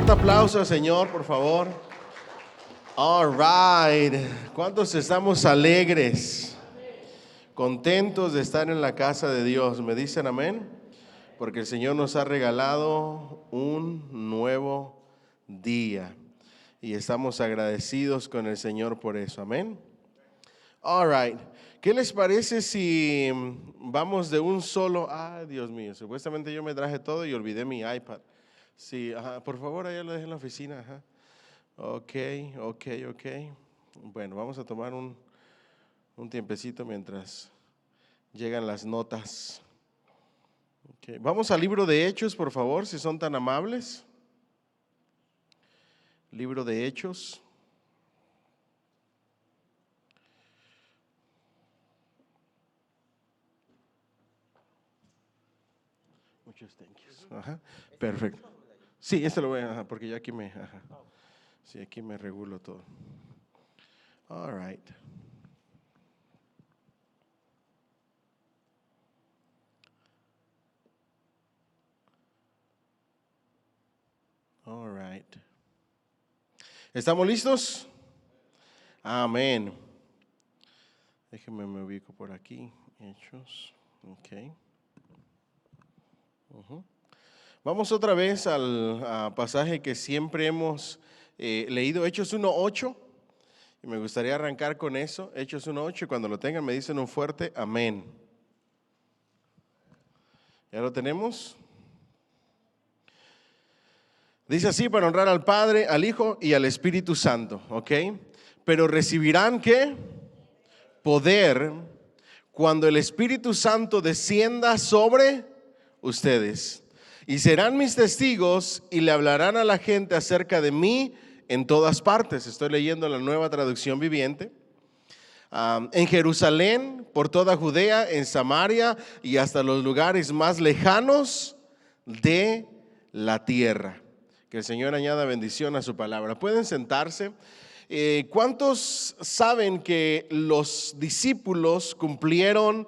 fuerte aplauso al Señor, por favor. All right. ¿Cuántos estamos alegres? Contentos de estar en la casa de Dios. ¿Me dicen amén? Porque el Señor nos ha regalado un nuevo día. Y estamos agradecidos con el Señor por eso. Amén. All right. ¿Qué les parece si vamos de un solo? Ay, Dios mío, supuestamente yo me traje todo y olvidé mi iPad. Sí, ajá, por favor, allá lo dejé en la oficina. Ajá. Ok. Bueno, vamos a tomar un tiempecito mientras llegan las notas. Okay. Vamos al libro de Hechos, por favor, si son tan amables. Libro de Hechos. Muchos thank yous. Ajá, perfecto. Sí, este lo voy a, porque yo aquí sí, aquí me regulo todo. All right. All right. ¿Estamos listos? Amén. Déjenme me ubico por aquí. Hechos. Ok. Vamos otra vez al pasaje que siempre hemos leído, Hechos 1:8. Y me gustaría arrancar con eso, Hechos 1:8. Y cuando lo tengan me dicen un fuerte amén. ¿Ya lo tenemos? Dice así: para honrar al Padre, al Hijo y al Espíritu Santo, ¿ok? Pero recibirán, ¿qué? Poder cuando el Espíritu Santo descienda sobre ustedes. Y serán mis testigos y le hablarán a la gente acerca de mí en todas partes. Estoy leyendo la Nueva Traducción Viviente. En Jerusalén, por toda Judea, en Samaria y hasta los lugares más lejanos de la tierra. Que el Señor añada bendición a su palabra. Pueden sentarse. ¿Cuántos saben que los discípulos cumplieron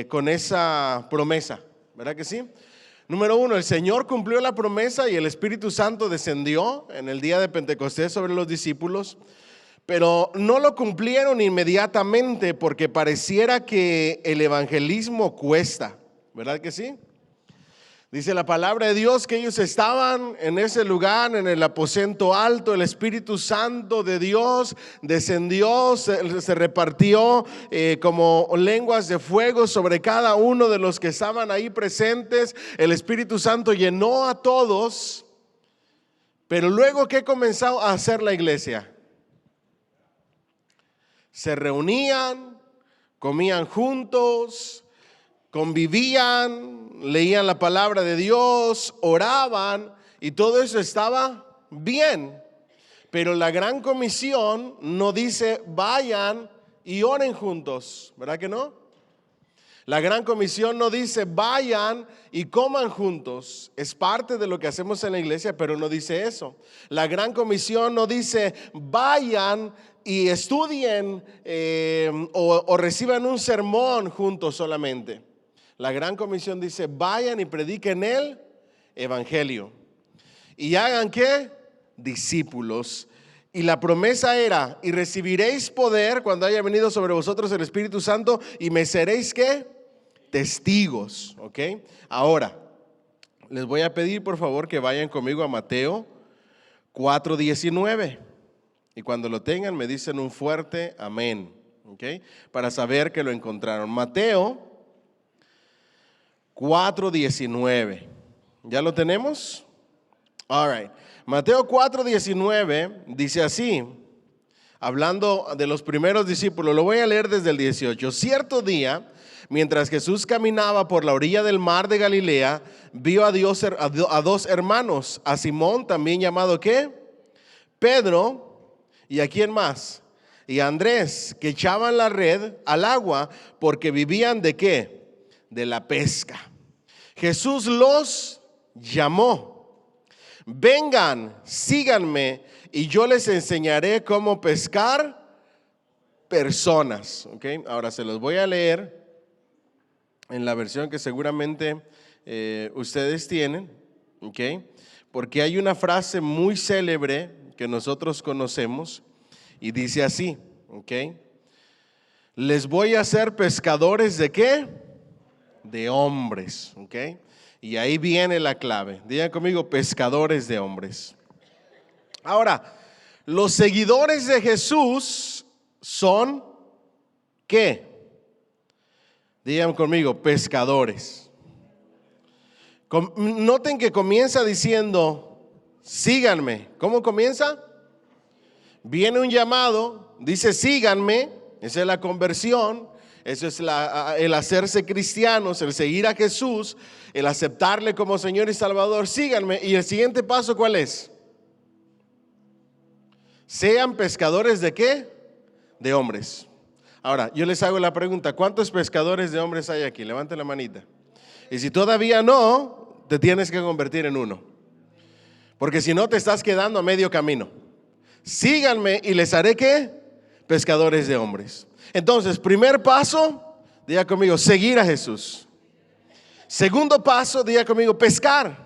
con esa promesa? ¿Verdad que sí? Número uno, el Señor cumplió la promesa y el Espíritu Santo descendió en el día de Pentecostés sobre los discípulos, pero no lo cumplieron inmediatamente porque pareciera que el evangelismo cuesta, ¿verdad que sí? Dice la palabra de Dios que ellos estaban en ese lugar, en el aposento alto. El Espíritu Santo de Dios descendió, se repartió como lenguas de fuego sobre cada uno de los que estaban ahí presentes. El Espíritu Santo llenó a todos. Pero luego, ¿qué comenzó a hacer la iglesia? Se reunían, comían juntos, convivían, leían la palabra de Dios, oraban, y todo eso estaba bien. Pero la gran comisión no dice vayan y oren juntos, ¿verdad que no? La gran comisión no dice vayan y coman juntos. Es parte de lo que hacemos en la iglesia, pero no dice eso. La gran comisión no dice vayan y estudien o reciban un sermón juntos solamente. La gran comisión dice vayan y prediquen el evangelio. ¿Y hagan qué? Discípulos. Y la promesa era: y recibiréis poder cuando haya venido sobre vosotros el Espíritu Santo, y me seréis ¿qué? Testigos. ¿Ok? Ahora, les voy a pedir por favor que vayan conmigo a Mateo 4:19. Y cuando lo tengan me dicen un fuerte amén. ¿Ok? Para saber que lo encontraron. Mateo 4:19. ¿Ya lo tenemos? All right. Mateo 4:19 dice así, hablando de los primeros discípulos. Lo voy a leer desde el 18. Cierto día, mientras Jesús caminaba por la orilla del mar de Galilea, vio a dos hermanos, a Simón, también llamado ¿qué? Pedro, y a quién más, y a Andrés, que echaban la red al agua porque vivían ¿de qué? De la pesca. Jesús los llamó: vengan, síganme y yo les enseñaré cómo pescar personas. ¿Okay? Ahora se los voy a leer en la versión que seguramente ustedes tienen. ¿Okay? porque hay una frase muy célebre que nosotros conocemos y dice así, ¿ok? Les voy a hacer pescadores ¿de qué? De hombres, ¿ok? Y ahí viene la clave. Digan conmigo, pescadores de hombres. Ahora, los seguidores de Jesús son ¿qué? Digan conmigo, pescadores. Noten que comienza diciendo, síganme. ¿Cómo comienza? Viene un llamado, dice síganme, esa es la conversión, eso es el hacerse cristianos, el seguir a Jesús, el aceptarle como Señor y Salvador, síganme. Y el siguiente paso, ¿cuál es? Sean pescadores ¿de qué? De hombres. Ahora, yo les hago la pregunta, ¿cuántos pescadores de hombres hay aquí? Levanten la manita. Y si todavía no, te tienes que convertir en uno. Porque si no, te estás quedando a medio camino. Síganme y les haré ¿qué? Pescadores de hombres. Entonces, primer paso, diga conmigo, seguir a Jesús. Segundo paso, diga conmigo, pescar.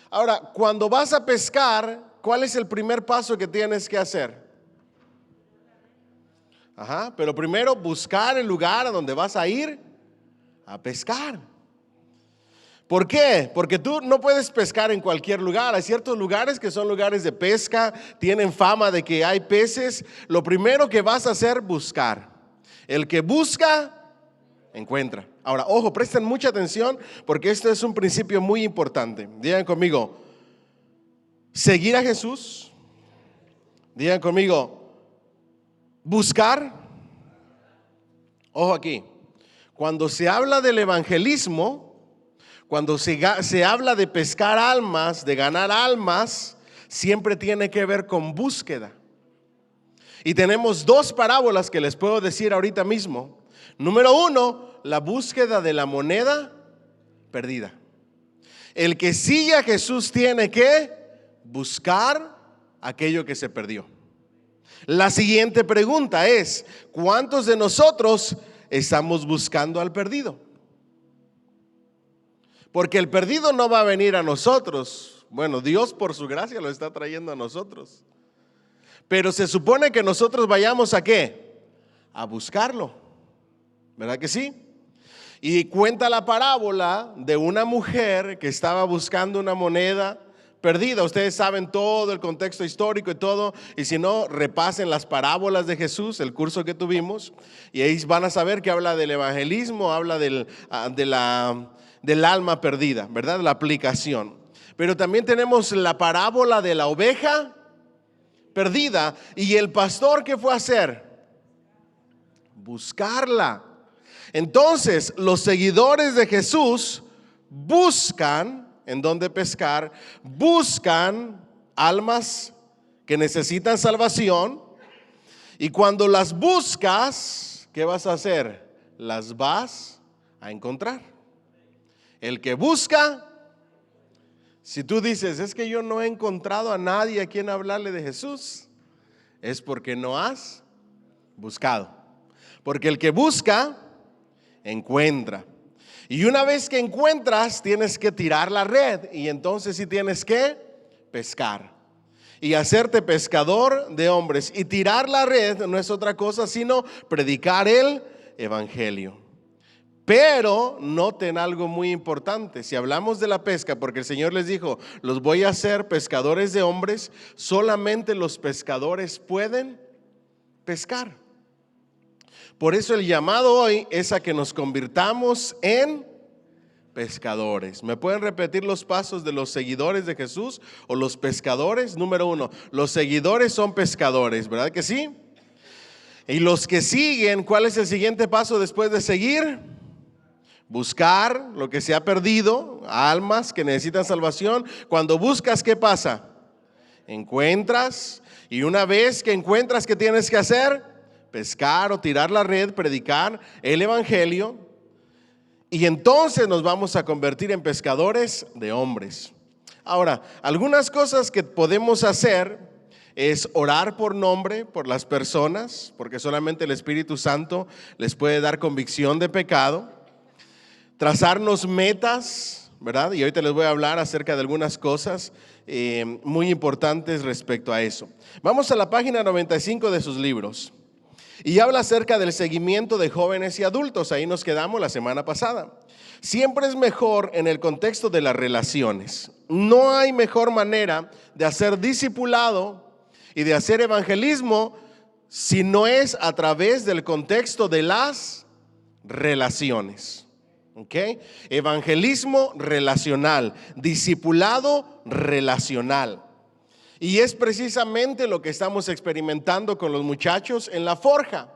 Ahora, cuando vas a pescar, ¿cuál es el primer paso que tienes que hacer? Pero primero buscar el lugar a donde vas a ir a pescar. ¿Por qué? Porque tú no puedes pescar en cualquier lugar. Hay ciertos lugares que son lugares de pesca, tienen fama de que hay peces. Lo primero que vas a hacer, buscar. El que busca, encuentra. Ahora, ojo, presten mucha atención porque esto es un principio muy importante. Digan conmigo, seguir a Jesús. Digan conmigo, buscar. Ojo aquí, cuando se habla del evangelismo, cuando se habla de pescar almas, de ganar almas, siempre tiene que ver con búsqueda. Y tenemos dos parábolas que les puedo decir ahorita mismo. Número uno, la búsqueda de la moneda perdida. El que sigue a Jesús tiene que buscar aquello que se perdió. La siguiente pregunta es, ¿cuántos de nosotros estamos buscando al perdido? Porque el perdido no va a venir a nosotros. Bueno, Dios por su gracia lo está trayendo a nosotros. Pero se supone que nosotros vayamos ¿a qué? A buscarlo. ¿Verdad que sí? Y cuenta la parábola de una mujer que estaba buscando una moneda perdida. Ustedes saben todo el contexto histórico y todo, y si no, repasen las parábolas de Jesús, el curso que tuvimos, y ahí van a saber que habla del evangelismo, habla del alma perdida, ¿verdad? La aplicación. Pero también tenemos la parábola de la oveja perdida, y el pastor, ¿qué fue a hacer? Buscarla. Entonces, los seguidores de Jesús buscan en dónde pescar, buscan almas que necesitan salvación, y cuando las buscas, ¿qué vas a hacer? Las vas a encontrar. El que busca, si tú dices, es que yo no he encontrado a nadie a quien hablarle de Jesús, es porque no has buscado. Porque el que busca, encuentra. Y una vez que encuentras, tienes que tirar la red, y entonces sí tienes que pescar y hacerte pescador de hombres. Y tirar la red no es otra cosa sino predicar el evangelio. Pero noten algo muy importante. Si hablamos de la pesca, porque el Señor les dijo, los voy a hacer pescadores de hombres, solamente los pescadores pueden pescar. Por eso el llamado hoy es a que nos convirtamos en pescadores. ¿Me pueden repetir los pasos de los seguidores de Jesús o los pescadores? Número uno, los seguidores son pescadores, ¿verdad que sí? Y los que siguen, ¿cuál es el siguiente paso después de seguir? Buscar lo que se ha perdido, almas que necesitan salvación. Cuando buscas, ¿qué pasa? Encuentras, y una vez que encuentras, ¿qué tienes que hacer? Pescar o tirar la red, predicar el evangelio, y entonces nos vamos a convertir en pescadores de hombres. Ahora, algunas cosas que podemos hacer es orar por nombre, por las personas, porque solamente el Espíritu Santo les puede dar convicción de pecado. Trazarnos metas, ¿verdad? Y ahorita les voy a hablar acerca de algunas cosas muy importantes respecto a eso. Vamos a la página 95 de sus libros. Y habla acerca del seguimiento de jóvenes y adultos. Ahí nos quedamos la semana pasada. Siempre es mejor en el contexto de las relaciones. No hay mejor manera de hacer discipulado y de hacer evangelismo si no es a través del contexto de las relaciones. ¿Ok? Evangelismo relacional, discipulado relacional. Y es precisamente lo que estamos experimentando con los muchachos en la forja.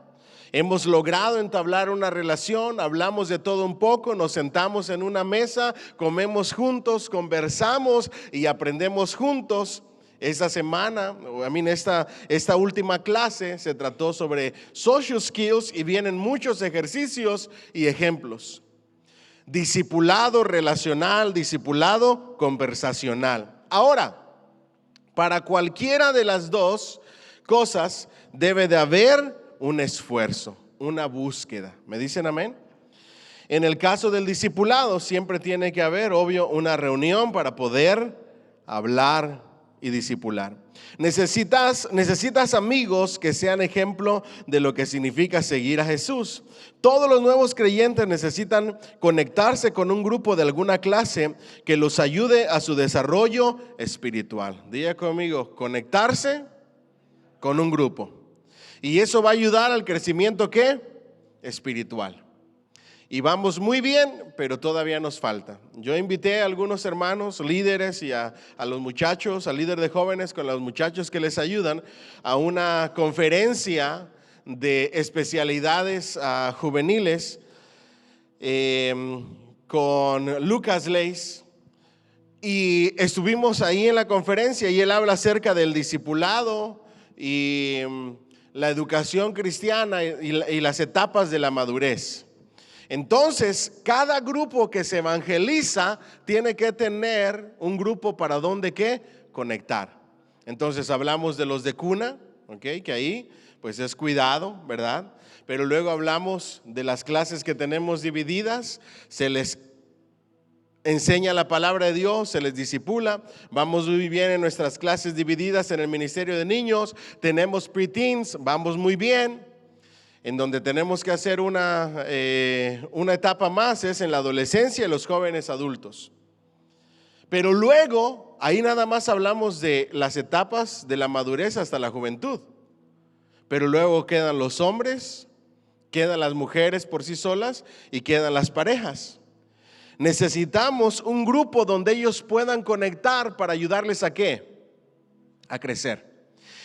Hemos logrado entablar una relación, hablamos de todo un poco, nos sentamos en una mesa, comemos juntos, conversamos y aprendemos juntos. Esta semana, esta última clase se trató sobre social skills y vienen muchos ejercicios y ejemplos. Discipulado relacional, discipulado conversacional. Ahora, para cualquiera de las dos cosas debe de haber un esfuerzo, una búsqueda. ¿Me dicen amén? En el caso del discipulado siempre tiene que haber, obvio, una reunión para poder hablar y discipular. Necesitas amigos que sean ejemplo de lo que significa seguir a Jesús. Todos los nuevos creyentes necesitan conectarse con un grupo de alguna clase que los ayude a su desarrollo espiritual. Diga conmigo, conectarse con un grupo. Y eso va a ayudar al crecimiento, ¿qué? Espiritual. Y vamos muy bien, pero todavía nos falta. Yo invité a algunos hermanos, líderes y a los muchachos, al líder de jóvenes con los muchachos que les ayudan a una conferencia de especialidades juveniles con Lucas Leis. Y estuvimos ahí en la conferencia y él habla acerca del discipulado y la educación cristiana y las etapas de la madurez. Entonces, cada grupo que se evangeliza tiene que tener un grupo para donde qué conectar. Entonces hablamos de los de cuna, ¿okay? Que ahí pues es cuidado, ¿verdad? Pero luego hablamos de las clases que tenemos divididas, se les enseña la palabra de Dios, se les discipula. Vamos muy bien en nuestras clases divididas en el ministerio de niños, tenemos preteens, vamos muy bien. En donde tenemos que hacer una etapa más es en la adolescencia y los jóvenes adultos. Pero luego, ahí nada más hablamos de las etapas de la madurez hasta la juventud. Pero luego quedan los hombres, quedan las mujeres por sí solas y quedan las parejas. Necesitamos un grupo donde ellos puedan conectar para ayudarles ¿a qué? A crecer.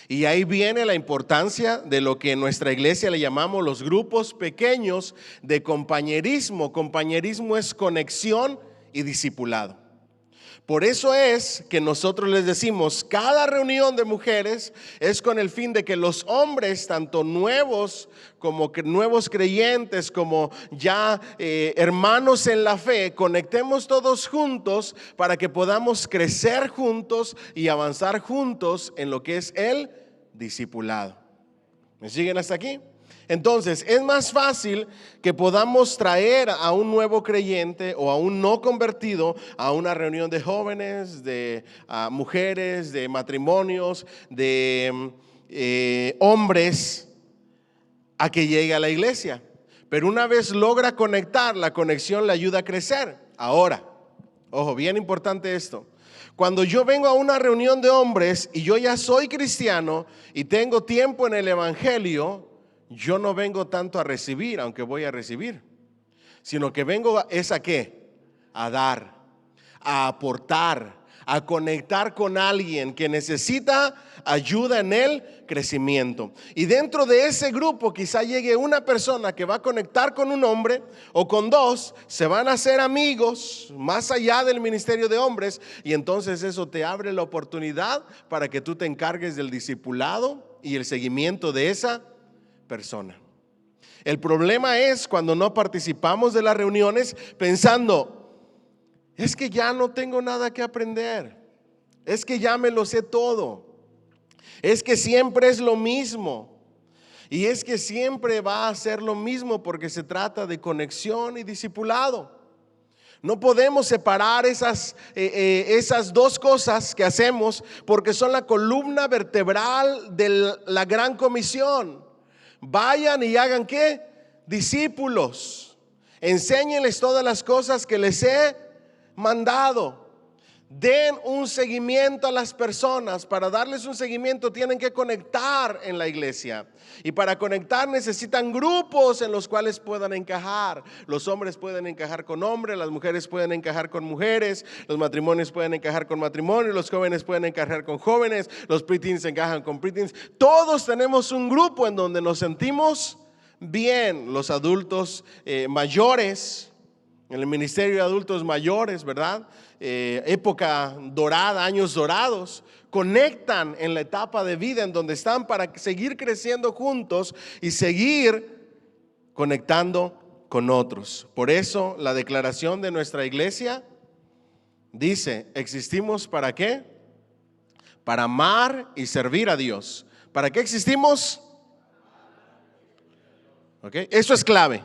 Y ahí viene la importancia de lo que en nuestra iglesia le llamamos los grupos pequeños de compañerismo. Compañerismo es conexión y discipulado. Por eso es que nosotros les decimos, cada reunión de mujeres es con el fin de que los hombres, tanto nuevos como nuevos creyentes, como ya hermanos en la fe, conectemos todos juntos para que podamos crecer juntos y avanzar juntos en lo que es el discipulado. ¿Me siguen hasta aquí? Entonces, es más fácil que podamos traer a un nuevo creyente o a un no convertido a una reunión de jóvenes, de mujeres, de matrimonios, de hombres, a que llegue a la iglesia. Pero una vez logra conectar, la conexión le ayuda a crecer. Ahora, ojo, bien importante esto. Cuando yo vengo a una reunión de hombres y yo ya soy cristiano y tengo tiempo en el evangelio, yo no vengo tanto a recibir, aunque voy a recibir, sino que vengo es a ¿qué? A dar, a aportar, a conectar con alguien que necesita ayuda en el crecimiento. Y dentro de ese grupo quizá llegue una persona que va a conectar con un hombre o con dos, se van a hacer amigos más allá del ministerio de hombres, y entonces eso te abre la oportunidad para que tú te encargues del discipulado y el seguimiento de esa persona. El problema es cuando no participamos de las reuniones pensando, es que ya no tengo nada que aprender, es que ya me lo sé todo, es que siempre es lo mismo, y es que siempre va a ser lo mismo porque se trata de conexión y discipulado. No podemos separar esas dos cosas que hacemos porque son la columna vertebral de la gran comisión. Vayan y hagan ¿qué? Discípulos. Enséñenles todas las cosas que les he mandado. Den un seguimiento a las personas. Para darles un seguimiento tienen que conectar en la iglesia. Y para conectar necesitan grupos en los cuales puedan encajar. Los hombres pueden encajar con hombres, las mujeres pueden encajar con mujeres, los matrimonios pueden encajar con matrimonios, los jóvenes pueden encajar con jóvenes, los preteens encajan con preteens. Todos tenemos un grupo en donde nos sentimos bien. Los adultos mayores, en el ministerio de adultos mayores, ¿verdad? Época dorada, años dorados, conectan en la etapa de vida en donde están para seguir creciendo juntos y seguir conectando con otros. Por eso la declaración de nuestra iglesia dice: existimos ¿para qué? Para amar y servir a Dios. ¿Para qué existimos? ¿Okay? Eso es clave.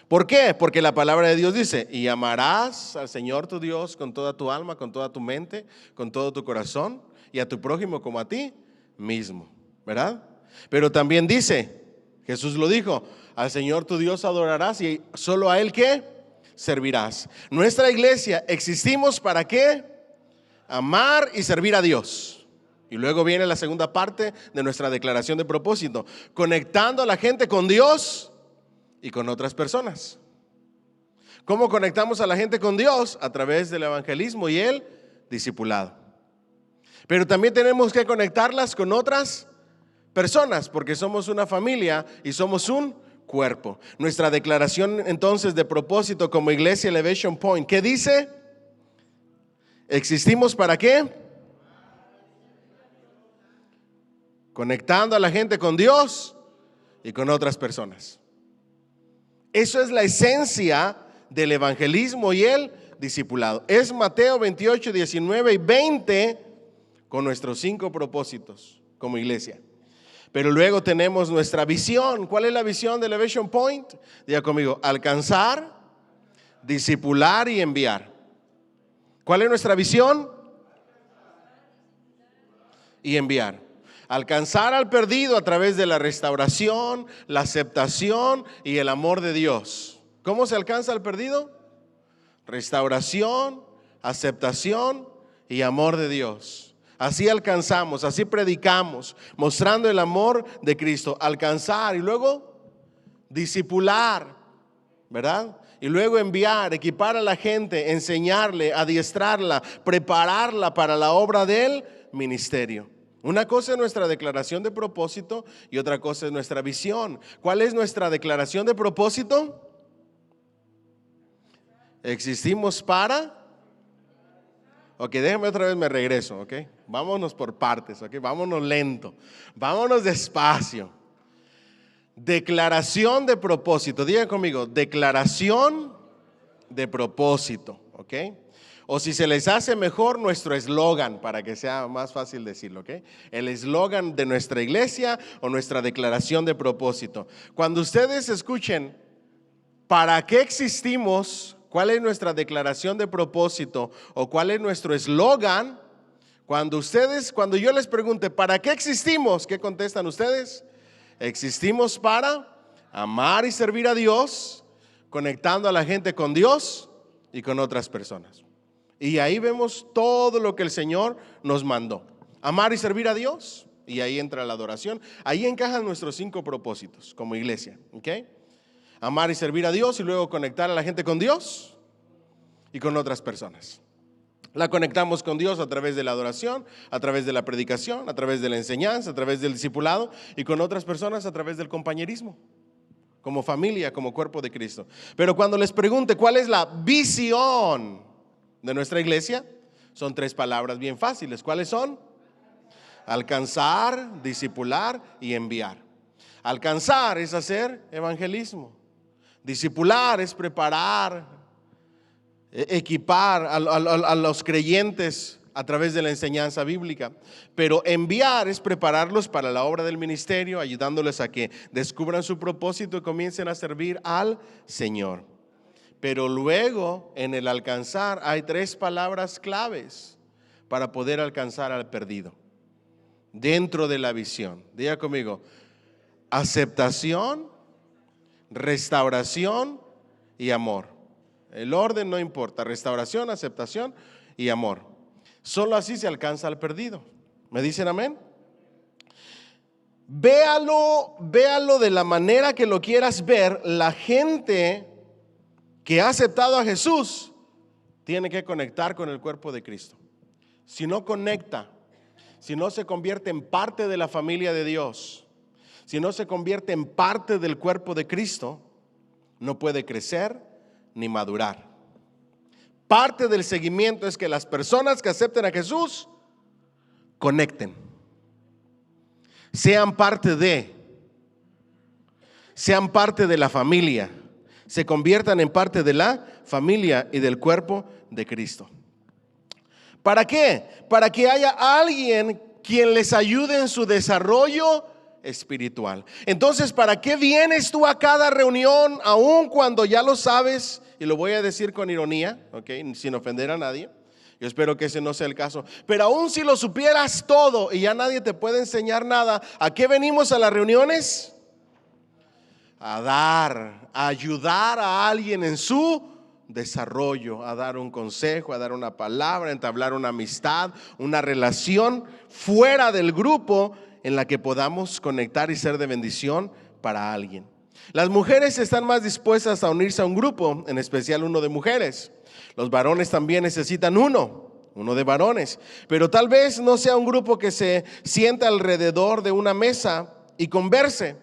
¿Por qué? Porque la palabra de Dios dice: y amarás al Señor tu Dios con toda tu alma, con toda tu mente, con todo tu corazón, y a tu prójimo como a ti mismo, ¿verdad? Pero también dice, Jesús lo dijo: al Señor tu Dios adorarás y solo a Él ¿qué? Servirás. Nuestra iglesia existimos ¿para qué? Amar y servir a Dios. Y luego viene la segunda parte de nuestra declaración de propósito: conectando a la gente con Dios y con otras personas. ¿Cómo conectamos a la gente con Dios? A través del evangelismo y el discipulado. Pero también tenemos que conectarlas con otras personas, porque somos una familia y somos un cuerpo. Nuestra declaración entonces de propósito como iglesia Elevation Point, ¿qué dice? ¿Existimos para qué? Conectando a la gente con Dios y con otras personas. Eso es la esencia del evangelismo y el discipulado. Es Mateo 28, 19 y 20 con nuestros 5 propósitos como iglesia. Pero luego tenemos nuestra visión. ¿Cuál es la visión de Elevation Point? Diga conmigo: alcanzar, discipular y enviar. ¿Cuál es nuestra visión? Y enviar. Alcanzar al perdido a través de la restauración, la aceptación y el amor de Dios. ¿Cómo se alcanza al perdido? Restauración, aceptación y amor de Dios. Así alcanzamos, así predicamos, mostrando el amor de Cristo. Alcanzar y luego discipular, ¿verdad? Y luego enviar, equipar a la gente, enseñarle, adiestrarla, prepararla para la obra del ministerio. Una cosa es nuestra declaración de propósito y otra cosa es nuestra visión. ¿Cuál es nuestra declaración de propósito? Existimos para... Ok, déjame otra vez, me regreso, ok. Vámonos por partes, ok. Vámonos lento, vámonos despacio. Declaración de propósito. Diga conmigo: declaración de propósito, ok. O si se les hace mejor, nuestro eslogan, para que sea más fácil decirlo, ¿ok? El eslogan de nuestra iglesia o nuestra declaración de propósito. Cuando ustedes escuchen ¿para qué existimos? ¿Cuál es nuestra declaración de propósito? ¿O cuál es nuestro eslogan? Cuando yo les pregunte ¿para qué existimos? ¿Qué contestan ustedes? Existimos para amar y servir a Dios, conectando a la gente con Dios y con otras personas. Y ahí vemos todo lo que el Señor nos mandó: amar y servir a Dios, y ahí entra la adoración. Ahí encajan nuestros 5 propósitos como iglesia, ¿ok? Amar y servir a Dios y luego conectar a la gente con Dios y con otras personas. La conectamos con Dios a través de la adoración, a través de la predicación, a través de la enseñanza, a través del discipulado, y con otras personas a través del compañerismo, como familia, como cuerpo de Cristo. Pero cuando les pregunte ¿cuál es la visión de nuestra iglesia? Son 3 palabras bien fáciles. ¿Cuáles son? Alcanzar, discipular y enviar. Alcanzar es hacer evangelismo. Discipular es preparar, equipar a los creyentes a través de la enseñanza bíblica. Pero enviar es prepararlos para la obra del ministerio, ayudándoles a que descubran su propósito y comiencen a servir al Señor. Pero luego en el alcanzar hay 3 palabras claves para poder alcanzar al perdido dentro de la visión. Diga conmigo: aceptación, restauración y amor. El orden no importa: restauración, aceptación y amor. Solo así se alcanza al perdido. ¿Me dicen amén? Véalo de la manera que lo quieras ver. La gente que ha aceptado a Jesús tiene que conectar con el cuerpo de Cristo. Si no conecta, si no se convierte en parte de la familia de Dios, si no se convierte en parte del cuerpo de Cristo, no puede crecer ni madurar. Parte del seguimiento es que las personas que acepten a Jesús conecten, sean parte de la familia, se conviertan en parte de la familia y del cuerpo de Cristo. ¿Para qué? Para que haya alguien quien les ayude en su desarrollo espiritual. Entonces, ¿para qué vienes tú a cada reunión aun cuando ya lo sabes? Y lo voy a decir con ironía, ¿ok? Sin ofender a nadie. Yo espero que ese no sea el caso. Pero aun si lo supieras todo y ya nadie te puede enseñar nada, ¿a qué venimos a las reuniones? A dar, a ayudar a alguien en su desarrollo, a dar un consejo, a dar una palabra, a entablar una amistad, una relación fuera del grupo en la que podamos conectar y ser de bendición para alguien. Las mujeres están más dispuestas a unirse a un grupo, en especial uno de mujeres. Los varones también necesitan uno de varones, pero tal vez no sea un grupo que se sienta alrededor de una mesa y converse,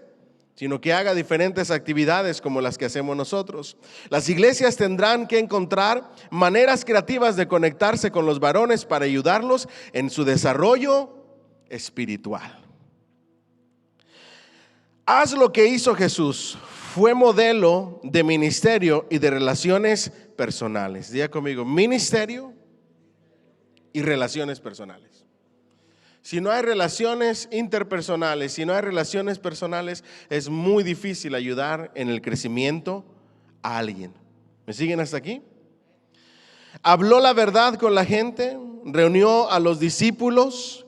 sino que haga diferentes actividades como las que hacemos nosotros. Las iglesias tendrán que encontrar maneras creativas de conectarse con los varones para ayudarlos en su desarrollo espiritual. Haz lo que hizo Jesús. Fue modelo de ministerio y de relaciones personales. Diga conmigo: ministerio y relaciones personales. Si no hay relaciones interpersonales, si no hay relaciones personales, es muy difícil ayudar en el crecimiento a alguien. ¿Me siguen hasta aquí? Habló la verdad con la gente, reunió a los discípulos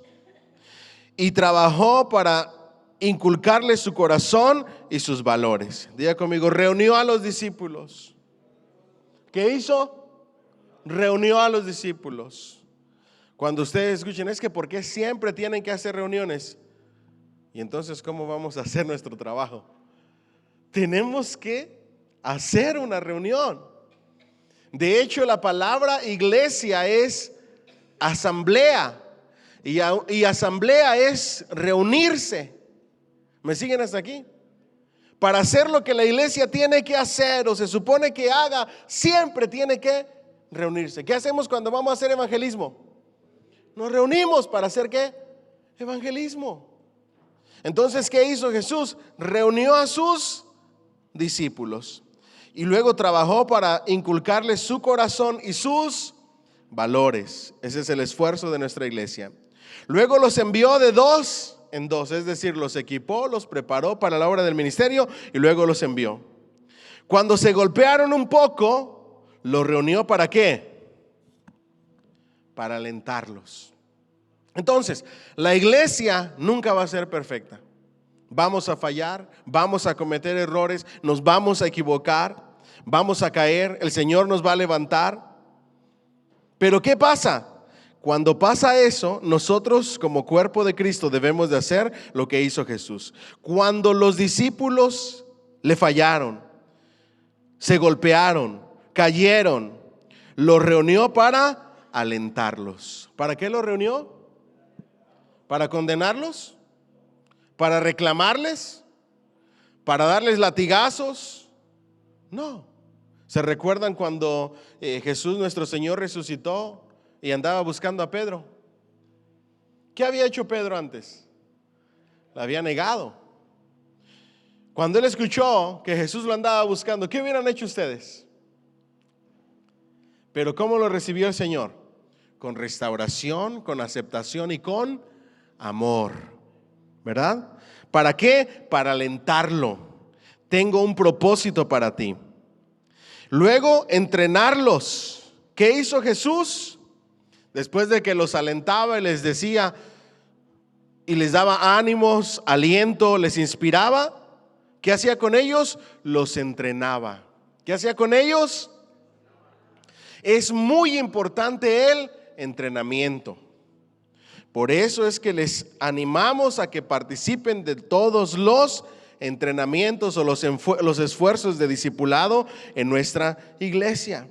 y trabajó para inculcarles su corazón y sus valores. Diga conmigo: reunió a los discípulos. ¿Qué hizo? Reunió a los discípulos. Cuando ustedes escuchen, es que ¿por qué siempre tienen que hacer reuniones? Y entonces, ¿cómo vamos a hacer nuestro trabajo? Tenemos que hacer una reunión. De hecho, la palabra iglesia es asamblea. Y asamblea es reunirse. ¿Me siguen hasta aquí? Para hacer lo que la iglesia tiene que hacer o se supone que haga, siempre tiene que reunirse. ¿Qué hacemos cuando vamos a hacer evangelismo? Nos reunimos para hacer ¿qué? Evangelismo. Entonces, ¿qué hizo Jesús? Reunió a sus discípulos y luego trabajó para inculcarles su corazón y sus valores. Ese es el esfuerzo de nuestra iglesia. Luego los envió de 2 en 2, es decir, los equipó, los preparó para la obra del ministerio y luego los envió. Cuando se golpearon un poco, los reunió ¿para qué? Para alentarlos. Entonces, la iglesia nunca va a ser perfecta. Vamos a fallar, vamos a cometer errores, nos vamos a equivocar, vamos a caer, el Señor nos va a levantar. Pero ¿qué pasa? Cuando pasa eso, nosotros como cuerpo de Cristo debemos de hacer lo que hizo Jesús. Cuando los discípulos le fallaron, se golpearon, cayeron, los reunió para alentarlos. ¿Para qué los reunió? ¿Para condenarlos? ¿Para reclamarles? ¿Para darles latigazos? No. ¿Se recuerdan cuando Jesús nuestro Señor resucitó y andaba buscando a Pedro? ¿Qué había hecho Pedro antes? La había negado. Cuando él escuchó que Jesús lo andaba buscando, ¿qué hubieran hecho ustedes? Pero ¿cómo lo recibió el Señor? Con restauración, con aceptación y con amor, ¿verdad? ¿Para qué? Para alentarlo. Tengo un propósito para ti. Luego, entrenarlos. ¿Qué hizo Jesús? Después de que los alentaba y les decía y les daba ánimos, aliento, les inspiraba, ¿qué hacía con ellos? Los entrenaba. ¿Qué hacía con ellos? Es muy importante el entrenamiento. Por eso es que les animamos a que participen de todos los entrenamientos o los esfuerzos de discipulado en nuestra iglesia.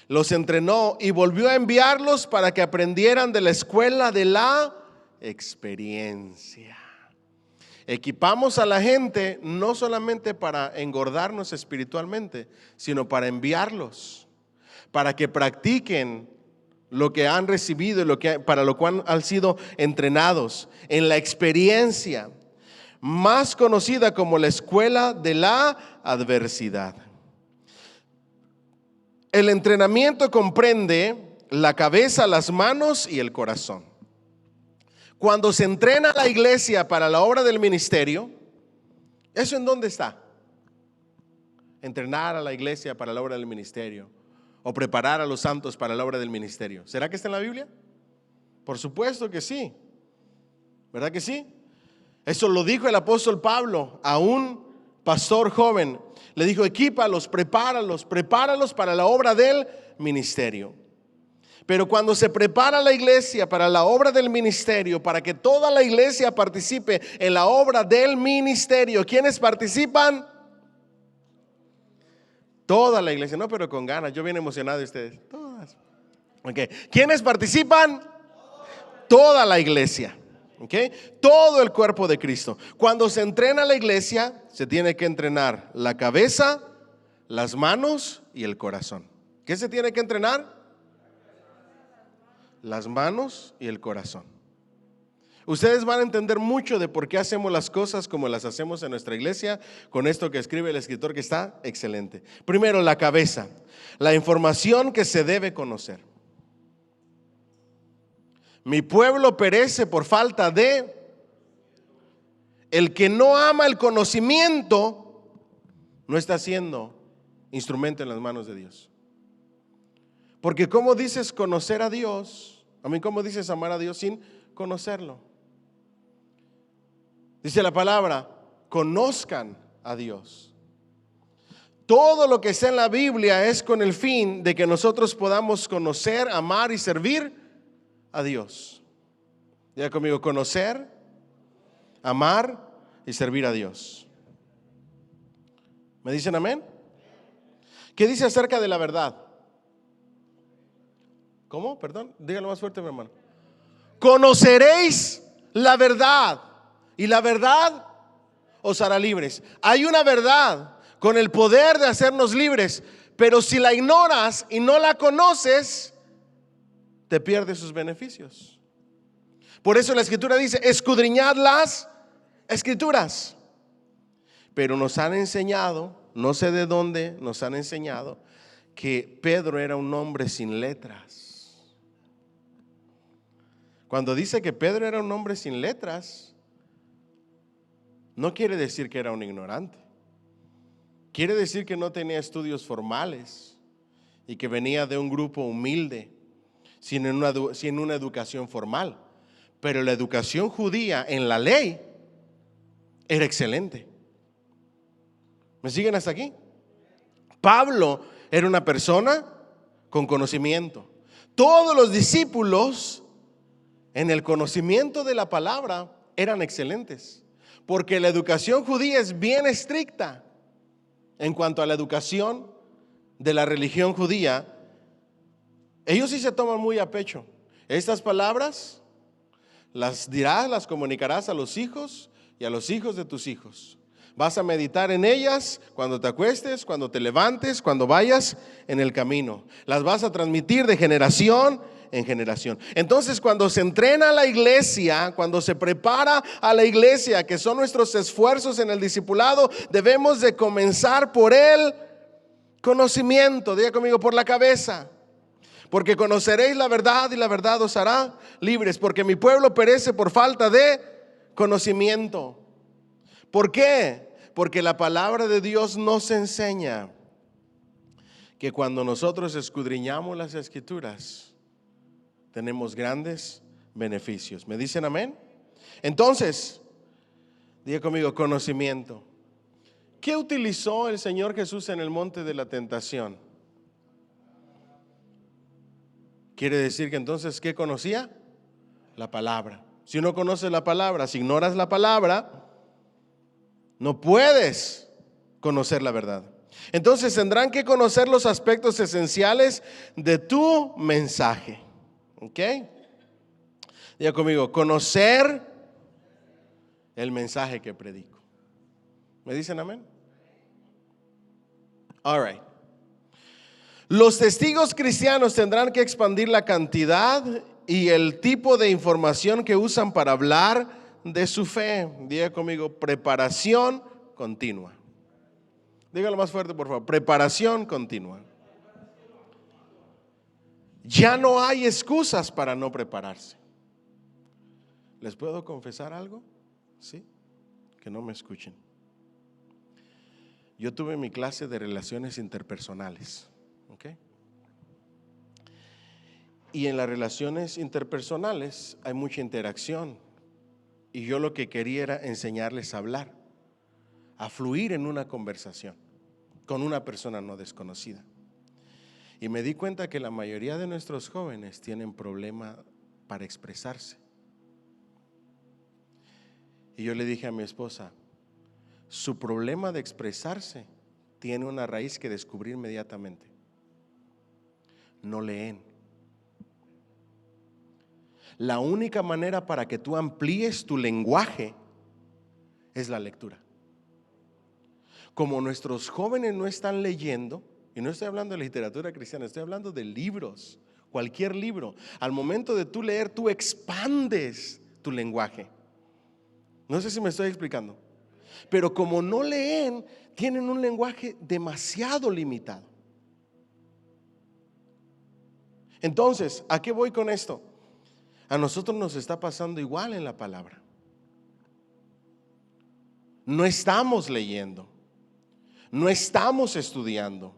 Los entrenó y volvió a enviarlos para que aprendieran de la escuela de la experiencia. Equipamos a la gente no solamente para engordarnos espiritualmente, sino para enviarlos, para que practiquen lo que han recibido y para lo cual han sido entrenados en la experiencia, más conocida como la escuela de la adversidad. El entrenamiento comprende la cabeza, las manos y el corazón. Cuando se entrena a la iglesia para la obra del ministerio, ¿eso en dónde está? Entrenar a la iglesia para la obra del ministerio o preparar a los santos para la obra del ministerio. ¿Será que está en la Biblia? Por supuesto que sí. ¿Verdad que sí? Eso lo dijo el apóstol Pablo a un pastor joven. Le dijo: equípalos, prepáralos para la obra del ministerio. Pero cuando se prepara la iglesia para la obra del ministerio, para que toda la iglesia participe en la obra del ministerio, ¿quiénes participan? Toda la iglesia. No, pero con ganas, yo bien emocionado de ustedes. Todas. Okay. ¿Quiénes participan? Toda la iglesia. Okay. Todo el cuerpo de Cristo. Cuando se entrena la iglesia, se tiene que entrenar la cabeza, las manos y el corazón. ¿Qué se tiene que entrenar? Las manos y el corazón. Ustedes van a entender mucho de por qué hacemos las cosas como las hacemos en nuestra iglesia con esto que escribe el escritor, que está excelente. Primero, la cabeza, la información que se debe conocer. Mi pueblo perece por falta de... El que no ama el conocimiento no está siendo instrumento en las manos de Dios. Porque ¿cómo dices conocer a Dios? ¿Cómo dices amar a Dios sin conocerlo? Dice la palabra: conozcan a Dios. Todo lo que está en la Biblia es con el fin de que nosotros podamos conocer, amar y servir a Dios. Diga conmigo: conocer, amar y servir a Dios. ¿Me dicen amén? ¿Qué dice acerca de la verdad? ¿Cómo? Perdón, díganlo más fuerte, mi hermano. Conoceréis la verdad y la verdad os hará libres. Hay una verdad con el poder de hacernos libres, pero si la ignoras y no la conoces, te pierdes sus beneficios. Por eso la escritura dice: escudriñad las escrituras. Pero nos han enseñado, no sé de dónde nos han enseñado, que Pedro era un hombre sin letras. Cuando dice que Pedro era un hombre sin letras, no quiere decir que era un ignorante. Quiere decir que no tenía estudios formales y que venía de un grupo humilde, sin una educación formal. Pero la educación judía en la ley era excelente. ¿Me siguen hasta aquí? Pablo era una persona con conocimiento. Todos los discípulos en el conocimiento de la palabra eran excelentes, porque la educación judía es bien estricta. En cuanto a la educación de la religión judía, ellos sí se toman muy a pecho. Estas palabras las dirás, las comunicarás a los hijos y a los hijos de tus hijos. Vas a meditar en ellas cuando te acuestes, cuando te levantes, cuando vayas en el camino. Las vas a transmitir de generación en generación. Entonces, cuando se entrena a la iglesia, cuando se prepara a la iglesia, que son nuestros esfuerzos en el discipulado, debemos de comenzar por el conocimiento. Diga conmigo: por la cabeza. Porque conoceréis la verdad y la verdad os hará libres. Porque mi pueblo perece por falta de conocimiento. ¿Por qué? Porque la palabra de Dios nos enseña que cuando nosotros escudriñamos las Escrituras, tenemos grandes beneficios. ¿Me dicen amén? Entonces, diga conmigo, conocimiento. ¿Qué utilizó el Señor Jesús en el monte de la tentación? Quiere decir que entonces, ¿qué conocía? La palabra. Si no conoces la palabra, si ignoras la palabra, no puedes conocer la verdad. Entonces tendrán que conocer los aspectos esenciales de tu mensaje. ¿Ok? Diga conmigo, conocer el mensaje que predico. ¿Me dicen amén? All right. Los testigos cristianos tendrán que expandir la cantidad y el tipo de información que usan para hablar de su fe. Diga conmigo, preparación continua. Dígalo más fuerte, por favor. Preparación continua. Ya no hay excusas para no prepararse. ¿Les puedo confesar algo? Sí, que no me escuchen. Yo tuve mi clase de relaciones interpersonales, ¿ok? Y en las relaciones interpersonales hay mucha interacción. Y yo lo que quería era enseñarles a hablar, a fluir en una conversación con una persona no desconocida. Y me di cuenta que la mayoría de nuestros jóvenes tienen problema para expresarse. Y yo le dije a mi esposa, su problema de expresarse tiene una raíz que descubrir inmediatamente. No leen. La única manera para que tú amplíes tu lenguaje es la lectura. Como nuestros jóvenes no están leyendo, y no estoy hablando de literatura cristiana, estoy hablando de libros, cualquier libro. Al momento de tú leer, tú expandes tu lenguaje. No sé si me estoy explicando. Pero como no leen, tienen un lenguaje demasiado limitado. Entonces, ¿a qué voy con esto? A nosotros nos está pasando igual en la palabra. No estamos leyendo, no estamos estudiando,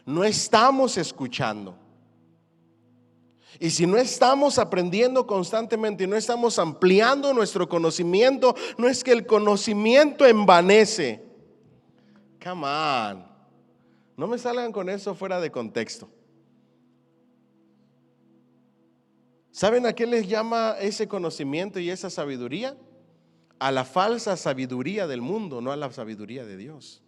no estamos escuchando. Y si no estamos aprendiendo constantemente y no estamos ampliando nuestro conocimiento, no es que el conocimiento envanece. Come on. No me salgan con eso fuera de contexto. ¿Saben a qué les llama ese conocimiento y esa sabiduría? A la falsa sabiduría del mundo, no a la sabiduría de Dios.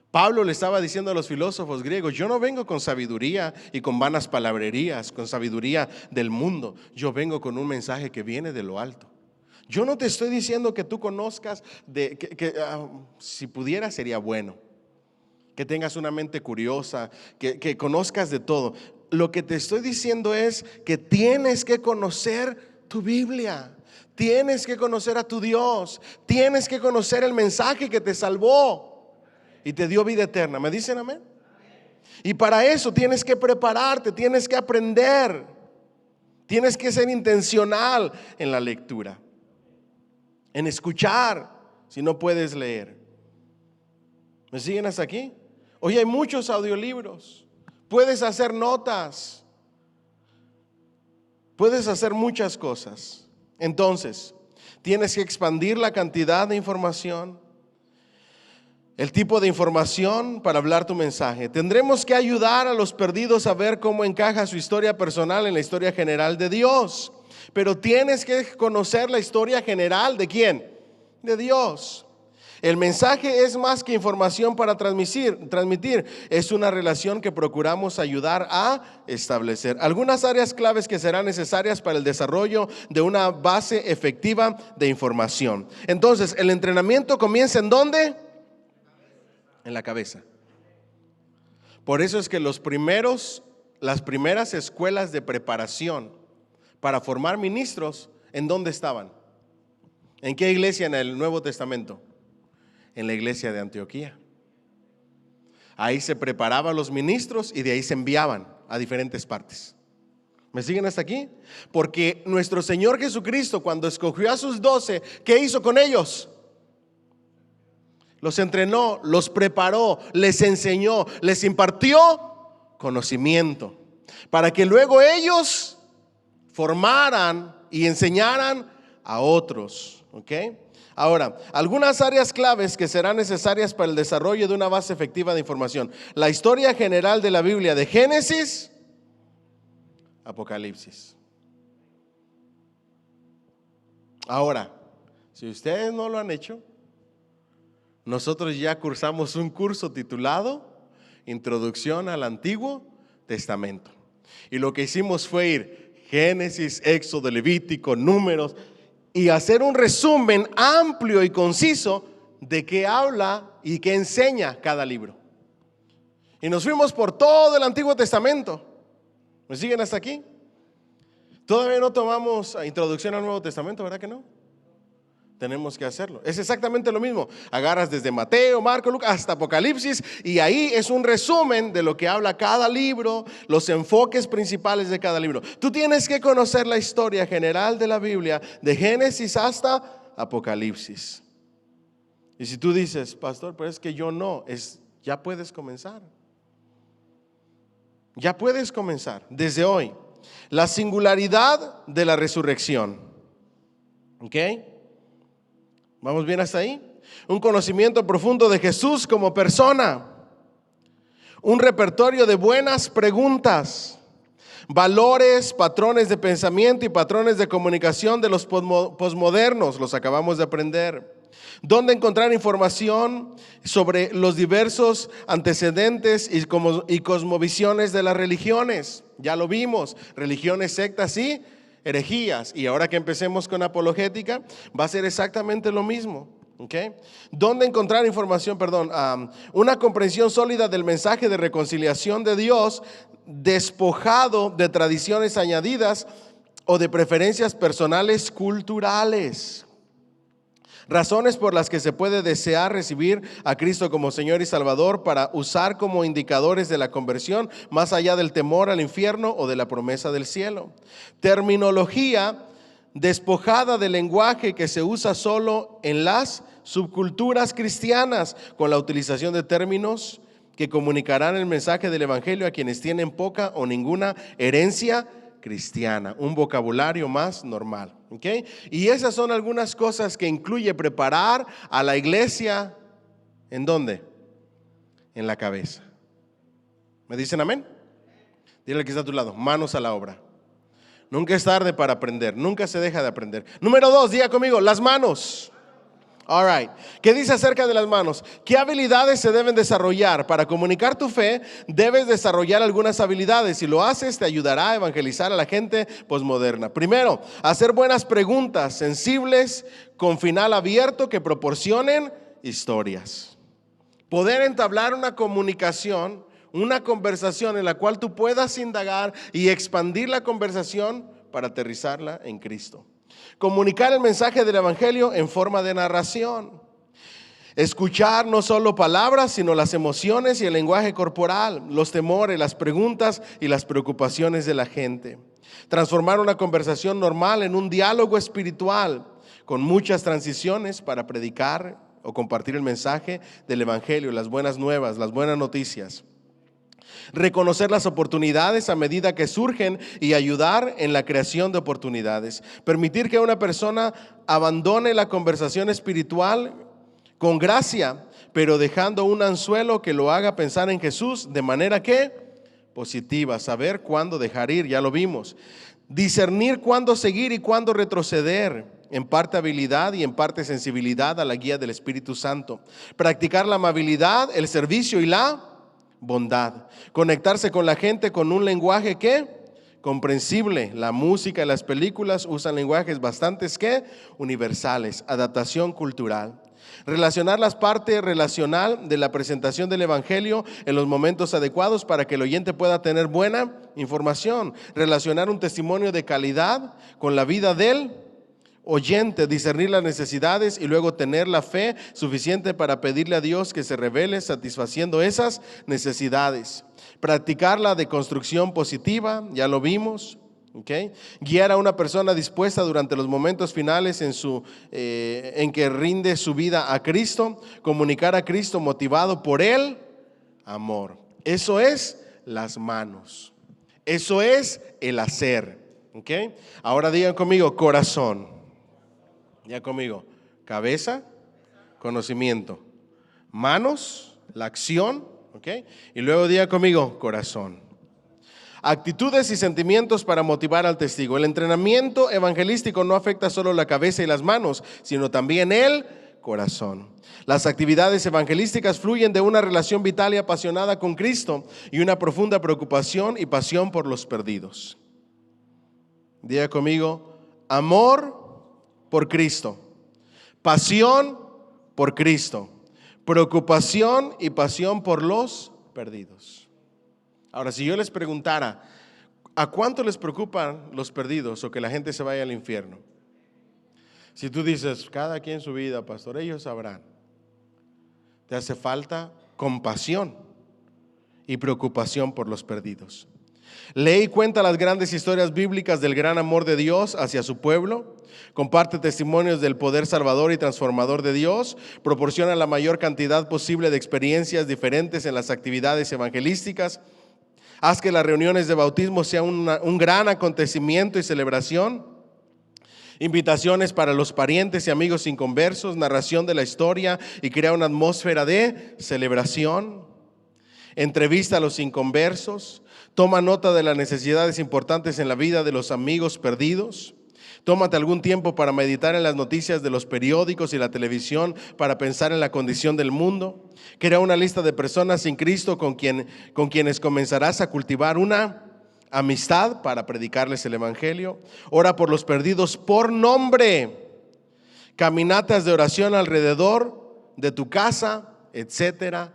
Pablo le estaba diciendo a los filósofos griegos, yo no vengo con sabiduría y con vanas palabrerías, con sabiduría del mundo. Yo vengo con un mensaje que viene de lo alto. Yo no te estoy diciendo que tú conozcas, si pudiera sería bueno, que tengas una mente curiosa, que conozcas de todo. Lo que te estoy diciendo es que tienes que conocer tu Biblia. Tienes que conocer a tu Dios. Tienes que conocer el mensaje que te salvó y te dio vida eterna. ¿Me dicen amén? Y para eso tienes que prepararte, tienes que aprender, tienes que ser intencional en la lectura, en escuchar, si no puedes leer. ¿Me siguen hasta aquí? Hoy hay muchos audiolibros, puedes hacer notas, puedes hacer muchas cosas. Entonces, tienes que expandir la cantidad de información, el tipo de información para hablar tu mensaje. Tendremos que ayudar a los perdidos a ver cómo encaja su historia personal en la historia general de Dios. Pero tienes que conocer la historia general ¿de quién? De Dios. El mensaje es más que información para transmitir. Es una relación que procuramos ayudar a establecer. Algunas áreas claves que serán necesarias para el desarrollo de una base efectiva de información. Entonces, el entrenamiento comienza ¿en dónde? En la cabeza. Por eso es que las primeras escuelas de preparación para formar ministros, ¿en dónde estaban? ¿En qué iglesia en el Nuevo Testamento? En la iglesia de Antioquía. Ahí se preparaban los ministros y de ahí se enviaban a diferentes partes. ¿Me siguen hasta aquí? Porque nuestro Señor Jesucristo, cuando escogió a sus 12, ¿qué hizo con ellos? los entrenó, los preparó, les enseñó, les impartió conocimiento, para que luego ellos formaran y enseñaran a otros. ¿Ok? Ahora, algunas áreas claves que serán necesarias para el desarrollo de una base efectiva de información. La historia general de la Biblia, de Génesis, Apocalipsis. Ahora, si ustedes no lo han hecho, nosotros ya cursamos un curso titulado Introducción al Antiguo Testamento. Y lo que hicimos fue ir Génesis, Éxodo, Levítico, Números, y hacer un resumen amplio y conciso de qué habla y qué enseña cada libro. Y nos fuimos por todo el Antiguo Testamento. ¿Me siguen hasta aquí? Todavía no tomamos introducción al Nuevo Testamento, ¿verdad que no? Tenemos que hacerlo. Es exactamente lo mismo. Agarras desde Mateo, Marco, Lucas hasta Apocalipsis, y ahí es un resumen de lo que habla cada libro, los enfoques principales de cada libro. Tú tienes que conocer la historia general de la Biblia, de Génesis hasta Apocalipsis. Y si tú dices, pastor, pero es que yo no, ya puedes comenzar. Ya puedes comenzar desde hoy. La singularidad de la resurrección. ¿Ok? ¿Vamos bien hasta ahí? Un conocimiento profundo de Jesús como persona. Un repertorio de buenas preguntas. Valores, patrones de pensamiento y patrones de comunicación de los posmodernos. Los acabamos de aprender. ¿Dónde encontrar información sobre los diversos antecedentes y cosmovisiones de las religiones? Ya lo vimos, religiones, sectas y herejías. Y ahora que empecemos con apologética, va a ser exactamente lo mismo. ¿Okay? ¿Dónde encontrar información? Una comprensión sólida del mensaje de reconciliación de Dios, despojado de tradiciones añadidas o de preferencias personales culturales. Razones por las que se puede desear recibir a Cristo como Señor y Salvador para usar como indicadores de la conversión, más allá del temor al infierno o de la promesa del cielo. Terminología despojada del lenguaje que se usa solo en las subculturas cristianas, con la utilización de términos que comunicarán el mensaje del Evangelio a quienes tienen poca o ninguna herencia cristiana, un vocabulario más normal. ¿Okay? Y esas son algunas cosas que incluye preparar a la iglesia. ¿En dónde? En la cabeza. ¿Me dicen amén? Dile al que está a tu lado, manos a la obra. Nunca es tarde para aprender, nunca se deja de aprender. Número 2, diga conmigo, las manos. All right. ¿Qué dice acerca de las manos? ¿Qué habilidades se deben desarrollar? Para comunicar tu fe, debes desarrollar algunas habilidades. Si lo haces, te ayudará a evangelizar a la gente posmoderna. Primero, hacer buenas preguntas, sensibles, con final abierto, que proporcionen historias. Poder entablar una comunicación, una conversación en la cual tú puedas indagar y expandir la conversación para aterrizarla en Cristo. Comunicar el mensaje del Evangelio en forma de narración. Escuchar no solo palabras, sino las emociones y el lenguaje corporal, los temores, las preguntas y las preocupaciones de la gente. Transformar una conversación normal en un diálogo espiritual con muchas transiciones para predicar o compartir el mensaje del Evangelio, las buenas nuevas, las buenas noticias. Reconocer las oportunidades a medida que surgen y ayudar en la creación de oportunidades. Permitir que una persona abandone la conversación espiritual con gracia, pero dejando un anzuelo que lo haga pensar en Jesús de manera que positiva. Saber cuándo dejar ir, ya lo vimos. Discernir cuándo seguir y cuándo retroceder. En parte habilidad y en parte sensibilidad a la guía del Espíritu Santo. Practicar la amabilidad, el servicio y la bondad. Conectarse con la gente con un lenguaje que comprensible. La música y las películas usan lenguajes bastantes que universales. Adaptación cultural. Relacionar las partes relacional de la presentación del Evangelio en los momentos adecuados para que el oyente pueda tener buena información. Relacionar un testimonio de calidad con la vida del oyente, discernir las necesidades y luego tener la fe suficiente para pedirle a Dios que se revele satisfaciendo esas necesidades. Practicar la deconstrucción positiva, ya lo vimos, Okay. Guiar a una persona dispuesta durante los momentos finales en que rinde su vida a Cristo. Comunicar a Cristo motivado por el amor. Eso es las manos. Eso es el hacer. Okay. Ahora digan conmigo corazón. Ya conmigo. Cabeza, conocimiento. Manos, la acción. Okay. Y luego digan conmigo corazón. Actitudes y sentimientos para motivar al testigo. El entrenamiento evangelístico no afecta solo la cabeza y las manos, sino también el corazón. Las actividades evangelísticas fluyen de una relación vital y apasionada con Cristo y una profunda preocupación y pasión por los perdidos. Diga conmigo, amor por Cristo, pasión por Cristo, preocupación y pasión por los perdidos. Ahora, si yo les preguntara, ¿a cuánto les preocupan los perdidos o que la gente se vaya al infierno? Si tú dices, cada quien su vida, pastor, ellos sabrán. Te hace falta compasión y preocupación por los perdidos. Lee y cuenta las grandes historias bíblicas del gran amor de Dios hacia su pueblo. Comparte testimonios del poder salvador y transformador de Dios. Proporciona la mayor cantidad posible de experiencias diferentes en las actividades evangelísticas. Haz que las reuniones de bautismo sean un gran acontecimiento y celebración. Invitaciones para los parientes y amigos inconversos, narración de la historia y crea una atmósfera de celebración. Entrevista a los inconversos. Toma nota de las necesidades importantes en la vida de los amigos perdidos. Tómate algún tiempo para meditar en las noticias de los periódicos y la televisión, para pensar en la condición del mundo. Crea una lista de personas sin Cristo con quienes comenzarás a cultivar una amistad para predicarles el evangelio. Ora por los perdidos por nombre. Caminatas de oración alrededor de tu casa, etcétera,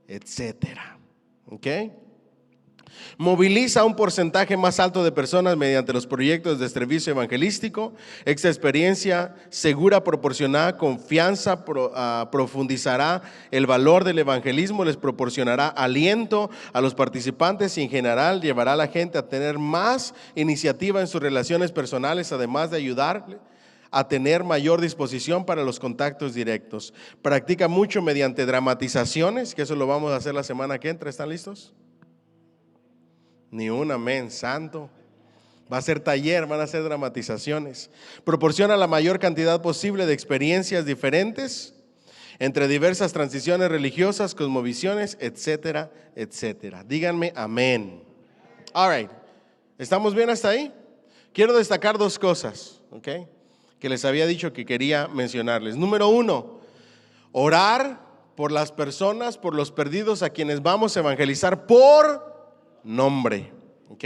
etcétera. ¿Ok? Moviliza un porcentaje más alto de personas mediante los proyectos de servicio evangelístico. Esta experiencia segura proporcionará confianza, profundizará el valor del evangelismo, les proporcionará aliento a los participantes y en general llevará a la gente a tener más iniciativa en sus relaciones personales, además de ayudarle a tener mayor disposición para los contactos directos. Practica mucho mediante dramatizaciones, que eso lo vamos a hacer la semana que entra. ¿Están listos? Ni un amén, santo. Va a ser taller, van a ser dramatizaciones. Proporciona la mayor cantidad posible de experiencias diferentes entre diversas transiciones religiosas, cosmovisiones, etcétera, etcétera. Díganme amén. All right. ¿Estamos bien hasta ahí? Quiero destacar dos cosas, ¿ok?, que les había dicho que quería mencionarles. Número uno, orar por las personas, por los perdidos a quienes vamos a evangelizar por nombre, ¿ok?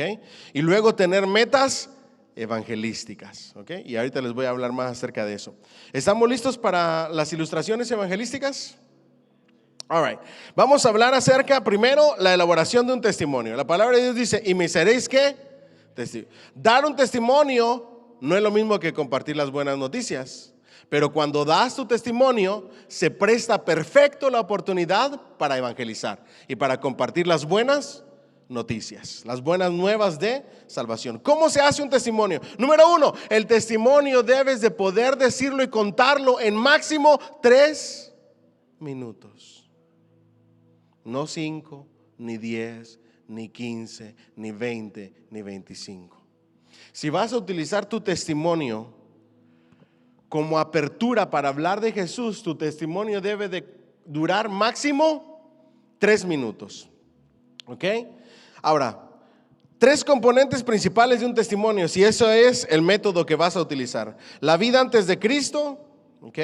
Y luego tener metas evangelísticas, ¿ok? Y ahorita les voy a hablar más acerca de eso. ¿Estamos listos para las ilustraciones evangelísticas? All right. Vamos a hablar acerca, primero, la elaboración de un testimonio. La palabra de Dios dice, y me seréis ¿qué? Dar un testimonio no es lo mismo que compartir las buenas noticias, pero cuando das tu testimonio, se presta perfecto la oportunidad para evangelizar y para compartir las buenas noticias, las buenas nuevas de salvación. ¿Cómo se hace un testimonio? Número uno, el testimonio debes de poder decirlo y contarlo en máximo 3 minutos. No 5, ni 10, ni 15, ni 20, ni 25. Si vas a utilizar tu testimonio como apertura para hablar de Jesús, tu testimonio debe de durar máximo 3 minutos. ¿Ok? Ahora, 3 componentes principales de un testimonio, si eso es el método que vas a utilizar. La vida antes de Cristo, ¿ok?,